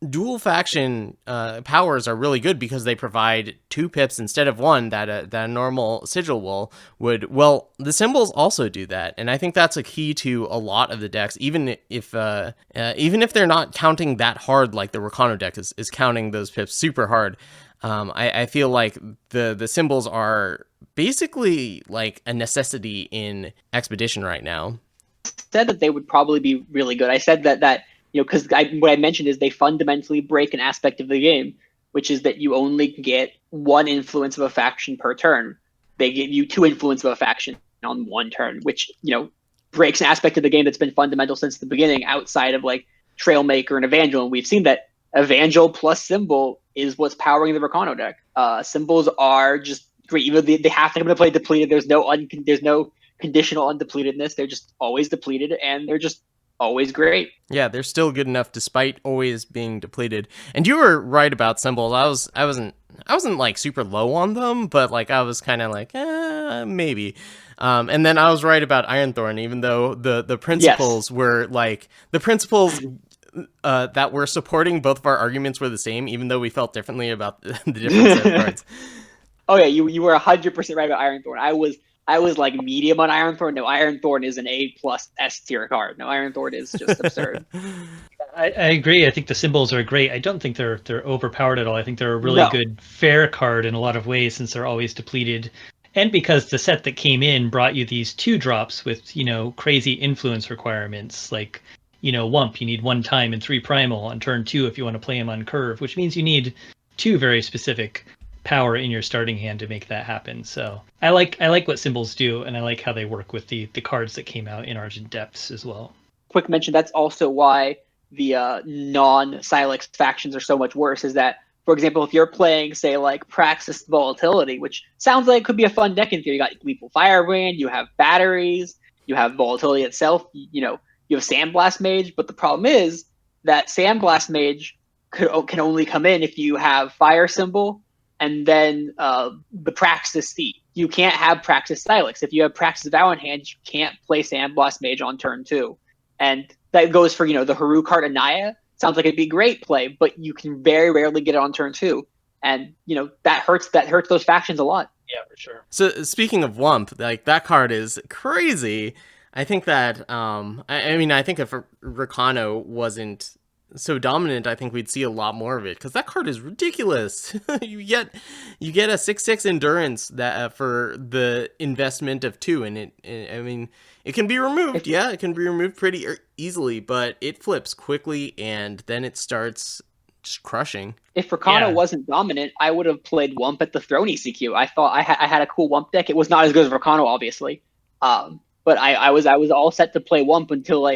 dual faction powers are really good because they provide 2 pips instead of 1 that a normal sigil would. Well, the symbols also do that, and I think that's a key to a lot of the decks, even if they're not counting that hard, like the Rakano deck is counting those pips super hard. I feel like the symbols are basically like a necessity in Expedition right now. I said that they would probably be really good. I said that because what I mentioned is they fundamentally break an aspect of the game, which is that you only get 1 influence of a faction per turn. They give you 2 influence of a faction on 1 turn, which, breaks an aspect of the game that's been fundamental since the beginning outside of Trailmaker and Evangel. And we've seen that Evangel plus Symbol is what's powering the Rakano deck. Symbols are just great. Even they have to come to play depleted. There's no conditional undepletedness. They're just always depleted, and they're just always great. Yeah, they're still good enough despite always being depleted. And you were right about symbols. I wasn't super low on them, but I was kind of maybe. And then I was right about Ironthorn, even though the principles were the principles that were supporting both of our arguments were the same, even though we felt differently about the different set of cards. Oh yeah, you were 100% right about Ironthorn. I was medium on Ironthorn. No, Ironthorn is an A+ S tier card. No, Ironthorn is just absurd. I agree. I think the symbols are great. I don't think they're overpowered at all. I think they're a really good fair card in a lot of ways since they're always depleted. And because the set that came in brought you these 2 drops with, crazy influence requirements. Wump, you need 1 time and 3 primal on turn 2 if you want to play him on curve, which means you need 2 very specific power in your starting hand to make that happen. So I like what symbols do, and I like how they work with the cards that came out in Argent Depths as well. Quick mention, that's also why the non-Silex factions are so much worse, is that, for example, if you're playing, say, Praxis Volatility, which sounds like it could be a fun deck in theory, you got Lethal Firebrand, you have batteries, you have Volatility itself, you have Sandblast Mage, but the problem is that Sandblast Mage can only come in if you have Fire Symbol and then the Praxis Thief. You can't have Praxis Silex. If you have Praxis Vow in hand, you can't play Sandblast Mage on turn 2. And that goes for, the Haru card Anaya. Sounds like it'd be great play, but you can very rarely get it on turn 2. And, that hurts those factions a lot. Yeah, for sure. So speaking of Wump, that card is crazy. I think that, I think if Rakano wasn't so dominant, I think we'd see a lot more of it, because that card is ridiculous. you get a 6/6 endurance that for the investment of 2, and it can be removed. It can be removed pretty easily, but it flips quickly, and then it starts just crushing. If Rakano wasn't dominant, I would have played Wump at the Throne ECQ. I thought I had a cool Wump deck. It was not as good as Rakano, obviously. But I was all set to play Wump until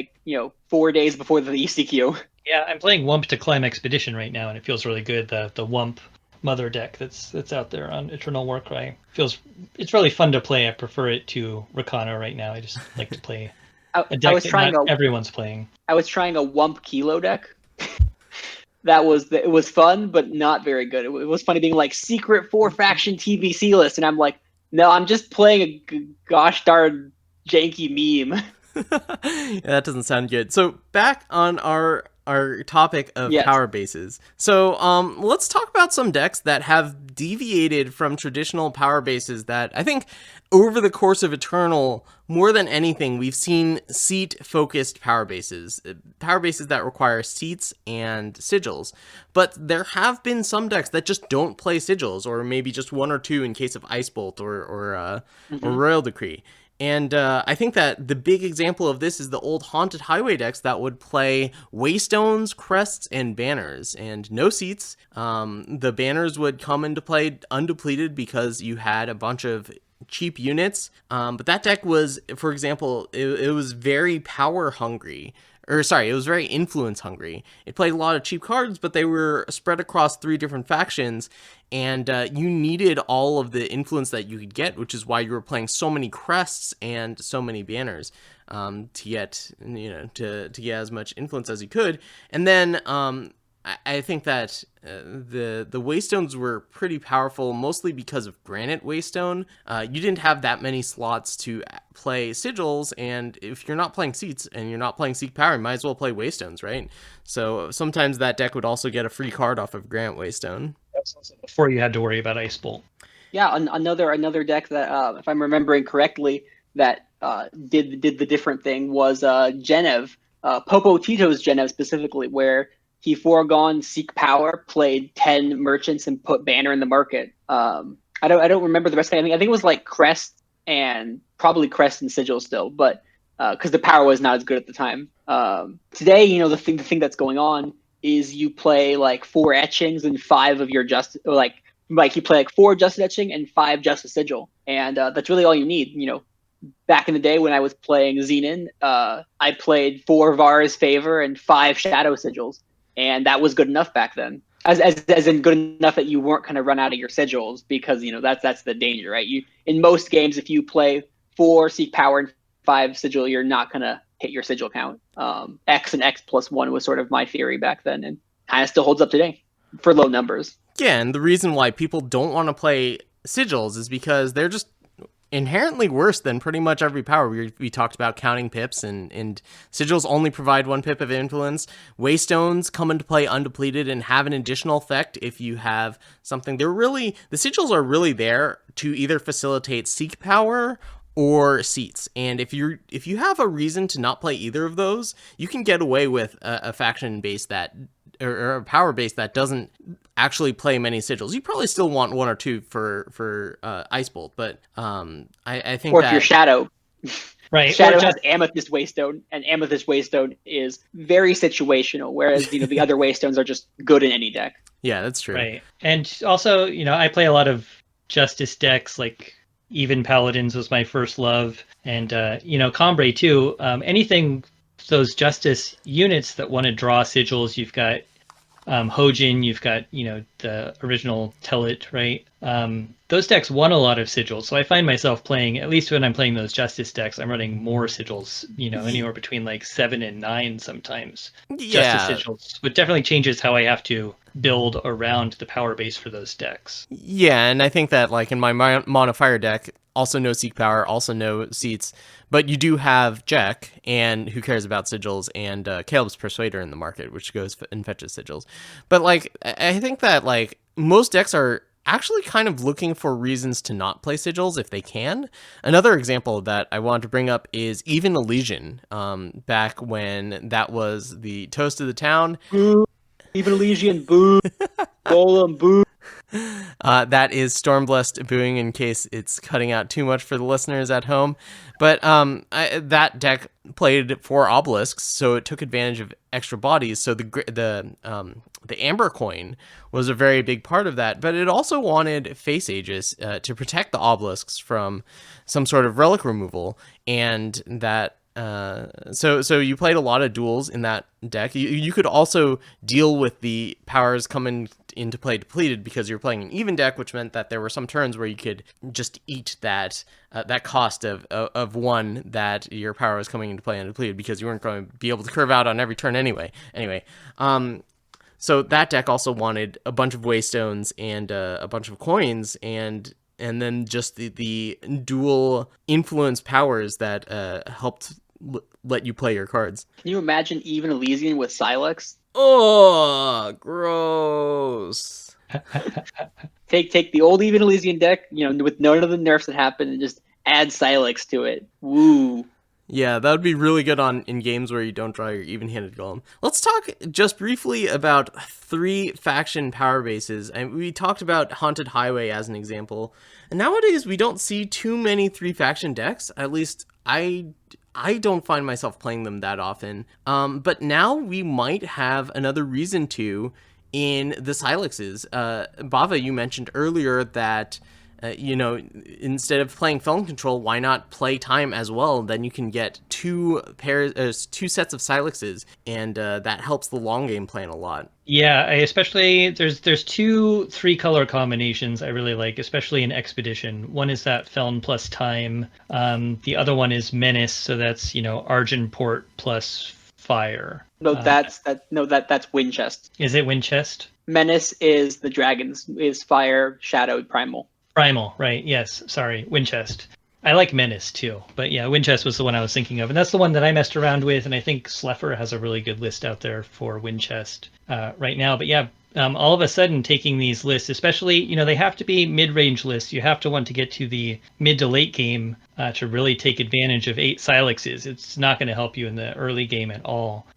4 days before the ECQ. Yeah, I'm playing Wump to climb Expedition right now, and it feels really good. The Wump Mother deck that's out there on Eternal Warcry it's really fun to play. I prefer it to Rakano right now. I just like to play a deck everyone's playing. I was trying a Wump Kilo deck. It was fun, but not very good. It was funny being secret 4-faction TBC list, and I'm like, no, I'm just playing a gosh darn janky meme. Yeah, that doesn't sound good. So back on our topic of power bases. So let's talk about some decks that have deviated from traditional power bases that I think over the course of Eternal, more than anything, we've seen seat-focused power bases that require seats and sigils. But there have been some decks that just don't play sigils, or maybe just 1 or 2 in case of Ice Bolt or Royal Decree. And I think that the big example of this is the old Haunted Highway decks that would play Waystones, Crests, and Banners, and no seats. The Banners would come into play undepleted because you had a bunch of cheap units. But that deck was, for example, it was very power hungry. Or sorry, it was very influence hungry. It played a lot of cheap cards, but they were spread across 3 different factions, and you needed all of the influence that you could get, which is why you were playing so many crests and so many banners to get to get as much influence as you could. And then I think that the Waystones were pretty powerful, mostly because of Granite Waystone. You didn't have that many slots to play sigils, and if you're not playing seats and you're not playing Seek Power, you might as well play Waystones, right? So sometimes that deck would also get a free card off of Granite Waystone. That's also before you had to worry about Ice Bolt. Yeah, another deck that, if I'm remembering correctly, that did the different thing was Genev, Popo Tito's Genev specifically, where he foregone Seek Power, played 10 merchants, and put Banner in the market. I don't remember the rest of it. I think it was like Crest and probably Crest and Sigil still, but because the power was not as good at the time. Today, the thing that's going on is you play like 4 etchings and 5 of your justice, or like you play like 4 justice etching and 5 justice sigil, and that's really all you need. Back in the day when I was playing Xenon, I played 4 Vara's Favor and 5 Shadow Sigils, and that was good enough back then. As in good enough that you weren't going to run out of your sigils, because that's the danger, right? You, in most games, if you play 4 Seek Power and 5 sigil, you're not going to hit your sigil count. X and X plus 1 was sort of my theory back then, and kind of still holds up today for low numbers. Yeah, and the reason why people don't want to play sigils is because they're just inherently worse than pretty much every power. We talked about counting pips, and sigils only provide 1 pip of influence. Waystones come into play undepleted and have an additional effect if you have something. The sigils are really there to either facilitate Seek Power or seats, and if you have a reason to not play either of those, you can get away with a faction base that, or a power base that doesn't actually play many sigils. You probably still want 1 or 2 for Ice Bolt, but I think, or that if you're Shadow, right? Shadow has Amethyst Waystone, and Amethyst Waystone is very situational, whereas the other Waystones are just good in any deck. Yeah, that's true. Right, and also I play a lot of Justice decks, like Even Paladins was my first love, and Combray too. Anything, those Justice units that want to draw sigils, you've got Hojin, you've got the original Telit, right? Those decks want a lot of sigils, so I find myself playing, at least when I'm playing those Justice decks, I'm running more sigils, anywhere between like 7 and 9 sometimes. Yeah. Justice sigils, but definitely changes how I have to build around the power base for those decks. Yeah, and I think that, like, in my Mono Fire deck, also no Seek Power, also no seats, but you do have Jack, and who cares about sigils, and Caleb's Persuader in the market, which goes and fetches sigils. But, like, I think that, like, most decks are actually kind of looking for reasons to not play sigils if they can. Another example that I wanted to bring up is Even Elysian, back when that was the toast of the town. Boo. Even Elysian, boo. Golem, boo. That is Stormblessed booing, in case it's cutting out too much for the listeners at home. But that deck played 4 obelisks, so it took advantage of extra bodies. So the Amber Coin was a very big part of that. But it also wanted Face Aegis to protect the obelisks from some sort of relic removal, and that. So you played a lot of duels in that deck. You could also deal with the powers coming into play depleted because you're playing an even deck, which meant that there were some turns where you could just eat that cost of 1 that your power was coming into play undepleted, because you weren't going to be able to curve out on every turn anyway. So that deck also wanted a bunch of Waystones and a bunch of coins, and then just the dual influence powers that helped let you play your cards. Can you imagine Even Elysian with Silex? Oh, gross. Take the old Even Elysian deck, with none of the nerfs that happened, and just add Silex to it. Woo. Yeah, that would be really good in games where you don't draw your even-handed golem. Let's talk just briefly about 3-faction power bases. And we talked about Haunted Highway as an example. And nowadays, we don't see too many 3-faction decks. At least I don't find myself playing them that often. But now we might have another reason to in the Silexes. Bava, you mentioned earlier that instead of playing Felon Control, why not play Time as well? Then you can get two sets of Silexes, and that helps the long game plan a lot. Yeah, I especially there's 2 3-color combinations I really like, especially in Expedition. One is that Felon plus Time. The other one is Menace, so that's Argenport plus Fire. No, that's Winchest. Is it Winchest? Menace is the dragons, is Fire, Shadow, Primal. Primal, right? Yes, sorry, Winchest. I like Menace too, but yeah, Winchest was the one I was thinking of, and that's the one that I messed around with, and I think Sleffer has a really good list out there for Winchest right now. But yeah, all of a sudden taking these lists, especially they have to be mid-range lists. You have to want to get to the mid to late game to really take advantage of 8 Silexes. It's not going to help you in the early game at all.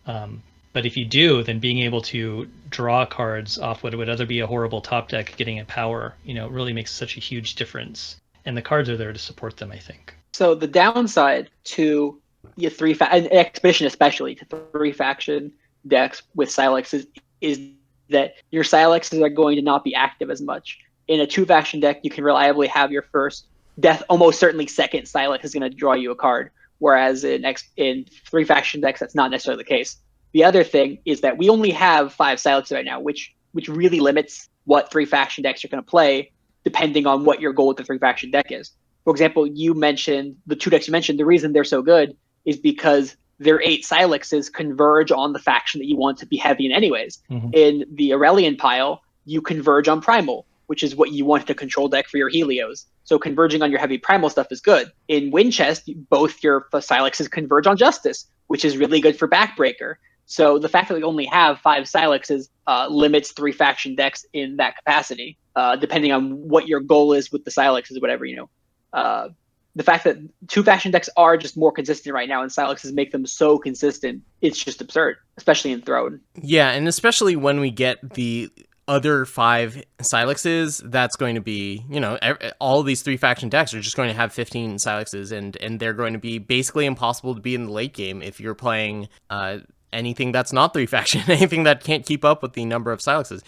But if you do, then being able to draw cards off what would other be a horrible top deck, getting a power, really makes such a huge difference. And the cards are there to support them, I think. So the downside to your Expedition, especially to 3-faction decks with Silexes, is that your Silexes are going to not be active as much. In a 2-faction deck, you can reliably have your first death, almost certainly second Silex is going to draw you a card. Whereas in 3-faction decks, that's not necessarily the case. The other thing is that we only have 5 Silexes right now, which really limits what 3-faction decks are going to play, depending on what your goal with the 3-faction deck is. For example, you mentioned the 2 decks you mentioned. The reason they're so good is because their 8 Silexes converge on the faction that you want to be heavy in anyways. Mm-hmm. In the Aurelian pile, you converge on Primal, which is what you want to control deck for your Helios. So converging on your heavy Primal stuff is good. In Winchest, both your Silexes converge on Justice, which is really good for Backbreaker. So the fact that we only have 5 Silexes limits 3-faction decks in that capacity, depending on what your goal is with the Silexes, whatever, the fact that 2-faction decks are just more consistent right now and Silexes make them so consistent, it's just absurd, especially in Throne. Yeah, and especially when we get the other 5 Silexes, that's going to be, all of these 3-faction decks are just going to have 15 Silexes, and they're going to be basically impossible to be in the late game if you're playing anything that's not 3-faction, anything that can't keep up with the number of Silexes.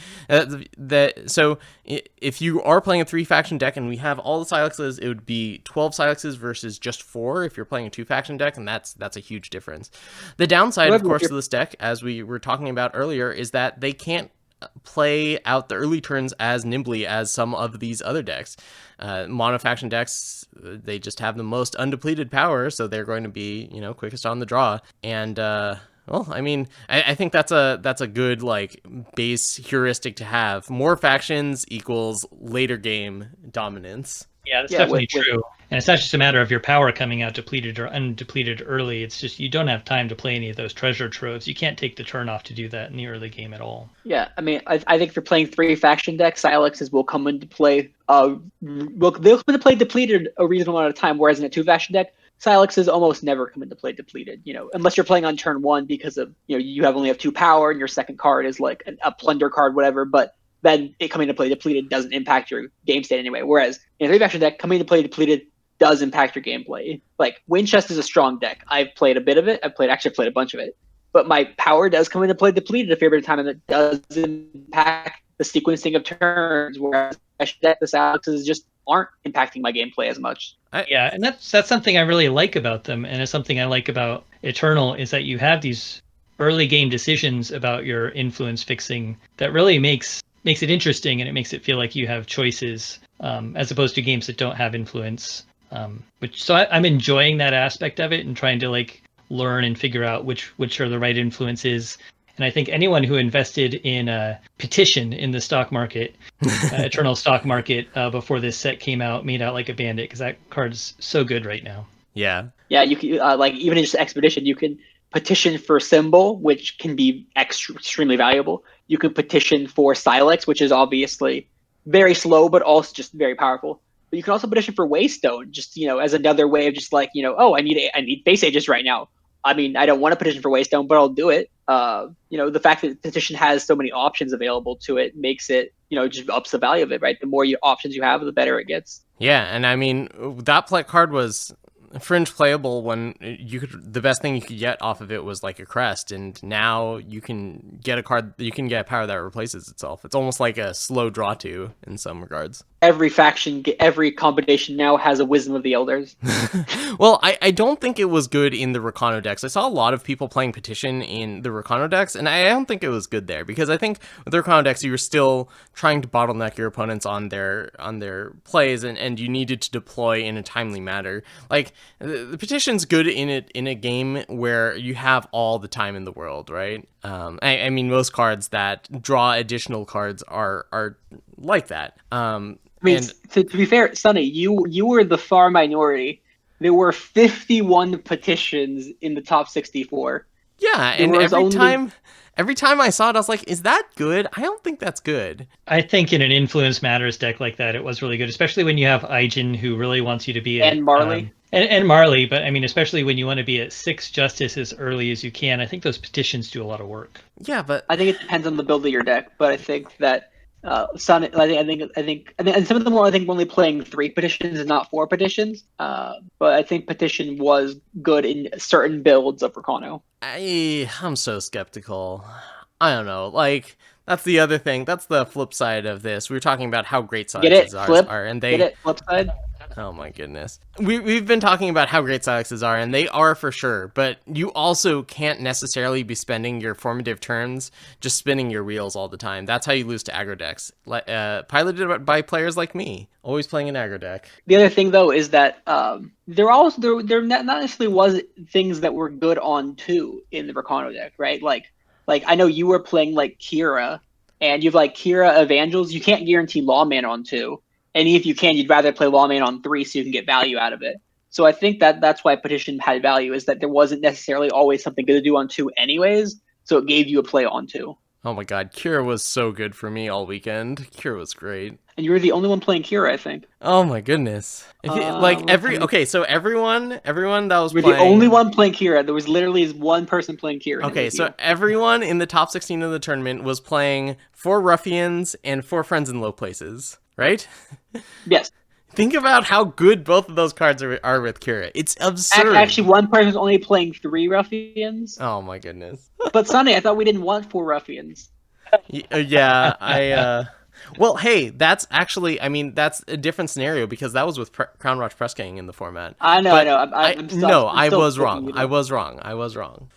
So if you are playing a 3-faction deck and we have all the Silexes, it would be 12 Silexes versus just 4 if you're playing a 2-faction deck, and that's a huge difference. The downside, of course, of this deck, as we were talking about earlier, is that they can't play out the early turns as nimbly as some of these other decks. Monofaction decks, they just have the most undepleted power, so they're going to be, quickest on the draw. And well, I mean, I think that's a good base heuristic to have. More factions equals later game dominance. Yeah, that's definitely true. And it's not just a matter of your power coming out depleted or undepleted early. It's just you don't have time to play any of those treasure troves. You can't take the turn off to do that in the early game at all. Yeah, I mean, I think if you're playing 3-faction decks, Silexes will come into play. They'll come into play depleted a reasonable amount of time, whereas in a 2-faction deck, Silexes almost never come into play depleted, unless you're playing on turn 1 because of, you only have 2 power and your second card is like a plunder card, whatever, but then it coming into play depleted doesn't impact your game state anyway. Whereas in a 3-faction deck, coming into play depleted does impact your gameplay. Like, Winchest is a strong deck. I've played a bit of it. I've played a bunch of it. But my power does come into play depleted a fair bit of time, and it does impact the sequencing of turns, whereas the Silexes just aren't impacting my gameplay as much. Yeah, and that's something I really like about them, and it's something I like about Eternal, is that you have these early game decisions about your influence fixing that really makes it interesting, and it makes it feel like you have choices, as opposed to games that don't have influence. I'm enjoying that aspect of it and trying to learn and figure out which are the right influences. And I think anyone who invested in a petition in the stock market, Eternal stock market, before this set came out, made out like a bandit, because that card is so good right now. Yeah. Yeah, you can even in just Expedition, you can petition for Symbol, which can be extremely valuable. You can petition for Silex, which is obviously very slow, but also just very powerful. But you can also petition for Waystone, just as another way of just like oh, I need base ages right now. I mean, I don't want to petition for Waystone, but I'll do it. The fact that petition has so many options available to it makes it just ups the value of it, right? The more options you have, the better it gets. Yeah, and I mean that card was fringe playable when the best thing you could get off of it was like a crest, and now you can get a power that replaces itself. It's almost like a slow draw to in some regards. Every faction, every combination now has a Wisdom of the Elders. Well, I don't think it was good in the Rakano decks. I saw a lot of people playing Petition in the Rakano decks, and I don't think it was good there, because I think with the Rakano decks you were still trying to bottleneck your opponents on their plays, and you needed to deploy in a timely manner. Like, the Petition's good in a game where you have all the time in the world, right? I mean, most cards that draw additional cards are like that. I mean, to be fair, Sonny, you were the far minority. There were 51 petitions in the top 64. Yeah, and every time I saw it, I was like, is that good? I don't think that's good. I think in an Influence Matters deck like that, it was really good, especially when you have Aijin, who really wants you to be and Marley. And Marley, but I mean, especially when you want to be at 6 Justice as early as you can, I think those petitions do a lot of work. Yeah, but I think it depends on the build of your deck, but I think that Sonic, I think, and some of them were, I think, only playing 3 petitions and not 4 petitions. But I think petition was good in certain builds of Rakano. I'm so skeptical. I don't know. Like, that's the other thing. That's the flip side of this. We were talking about how great Sonic are, and they get it flip side. Oh my goodness. We've been talking about how great Silexes are, and they are for sure, but you also can't necessarily be spending your formative turns just spinning your wheels all the time. That's how you lose to aggro decks, piloted by players like me, always playing an aggro deck. The other thing, though, is that there not necessarily was things that were good on 2 in the Rakano deck, right? Like I know you were playing like Kira, and you've like Kira Evangels. You can't guarantee Lawman on 2. And if you can, you'd rather play Lawman on 3 so you can get value out of it. So I think that's why Petition had value, is that there wasn't necessarily always something good to do on 2 anyways, so it gave you a play on 2. Oh my god, Kira was so good for me all weekend. Kira was great. And you were the only one playing Kira, I think. Oh my goodness. So everyone that was playing... You're the only one playing Kira. There was literally one person playing Kira. Okay, so everyone in the top 16 of the tournament was playing 4 Ruffians and 4 Friends in Low Places. Right? Yes. Think about how good both of those cards are with Kira. It's absurd. Actually, one person's only playing 3 Ruffians. Oh my goodness. But Sonny, I thought we didn't want 4 Ruffians. Yeah, well, hey, that's actually, I mean, that's a different scenario, because that was with Crown Watch Press Gang in the format. I know. I was wrong. I was wrong.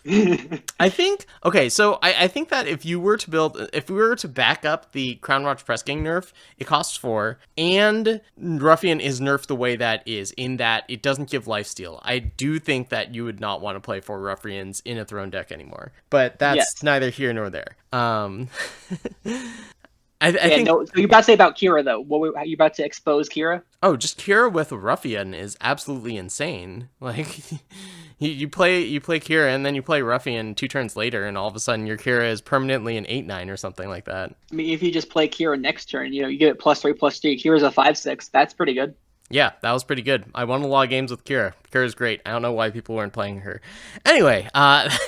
I think, okay, so I think that if we were to back up the Crown Watch Press Gang nerf, it costs 4, and Ruffian is nerfed the way that is, in that it doesn't give lifesteal. I do think that you would not want to play 4 Ruffians in a Throne deck anymore, but that's neither here nor there. I think. No, so you're about to say about Kira, though. Are you about to expose Kira? Oh, just Kira with Ruffian is absolutely insane. Like, you play Kira and then you play Ruffian 2 turns later, and all of a sudden your Kira is permanently an 8/9 or something like that. I mean, if you just play Kira next turn, you get it +3/+3. Kira's a 5/6. That's pretty good. Yeah, that was pretty good. I won a lot of games with Kira. Kira's great. I don't know why people weren't playing her. Anyway, that'll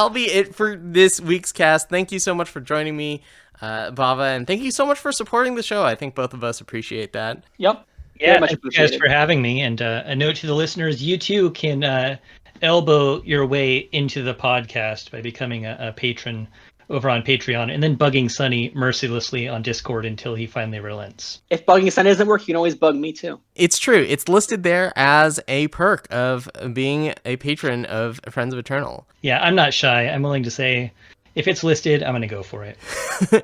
be it for this week's cast. Thank you so much for joining me, Bava, and thank you so much for supporting the show. I think both of us appreciate that. Yep. Yeah, thank you guys for having me. And a note to the listeners, you too can elbow your way into the podcast by becoming a patron over on Patreon, and then bugging Sonny mercilessly on Discord until he finally relents. If bugging Sonny doesn't work, you can always bug me too. It's true. It's listed there as a perk of being a patron of Friends of Eternal. Yeah, I'm not shy. I'm willing to say, if it's listed, I'm going to go for it.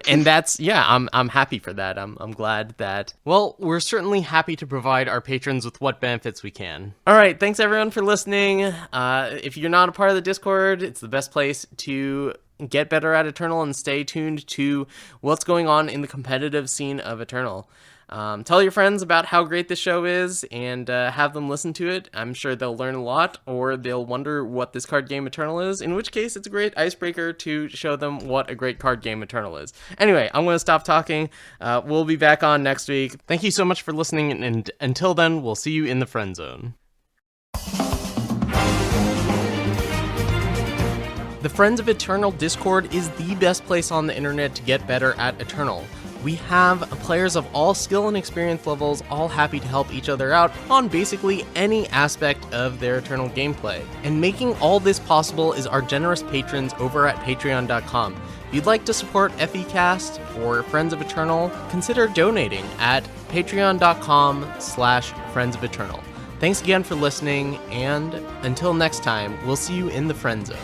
And that's, I'm happy for that. I'm glad that, well, we're certainly happy to provide our patrons with what benefits we can. All right, thanks everyone for listening. If you're not a part of the Discord, it's the best place to get better at Eternal and stay tuned to what's going on in the competitive scene of Eternal. Tell your friends about how great this show is and have them listen to it. I'm sure they'll learn a lot, or they'll wonder what this card game Eternal is, in which case it's a great icebreaker to show them what a great card game Eternal is. Anyway, I'm going to stop talking. We'll be back on next week. Thank you so much for listening, and until then, we'll see you in the friend zone. The Friends of Eternal Discord is the best place on the internet to get better at Eternal. We have players of all skill and experience levels all happy to help each other out on basically any aspect of their Eternal gameplay. And making all this possible is our generous patrons over at patreon.com. If you'd like to support FECast or Friends of Eternal, consider donating at patreon.com/Friends of Eternal. Thanks again for listening, and until next time, we'll see you in the Friend Zone.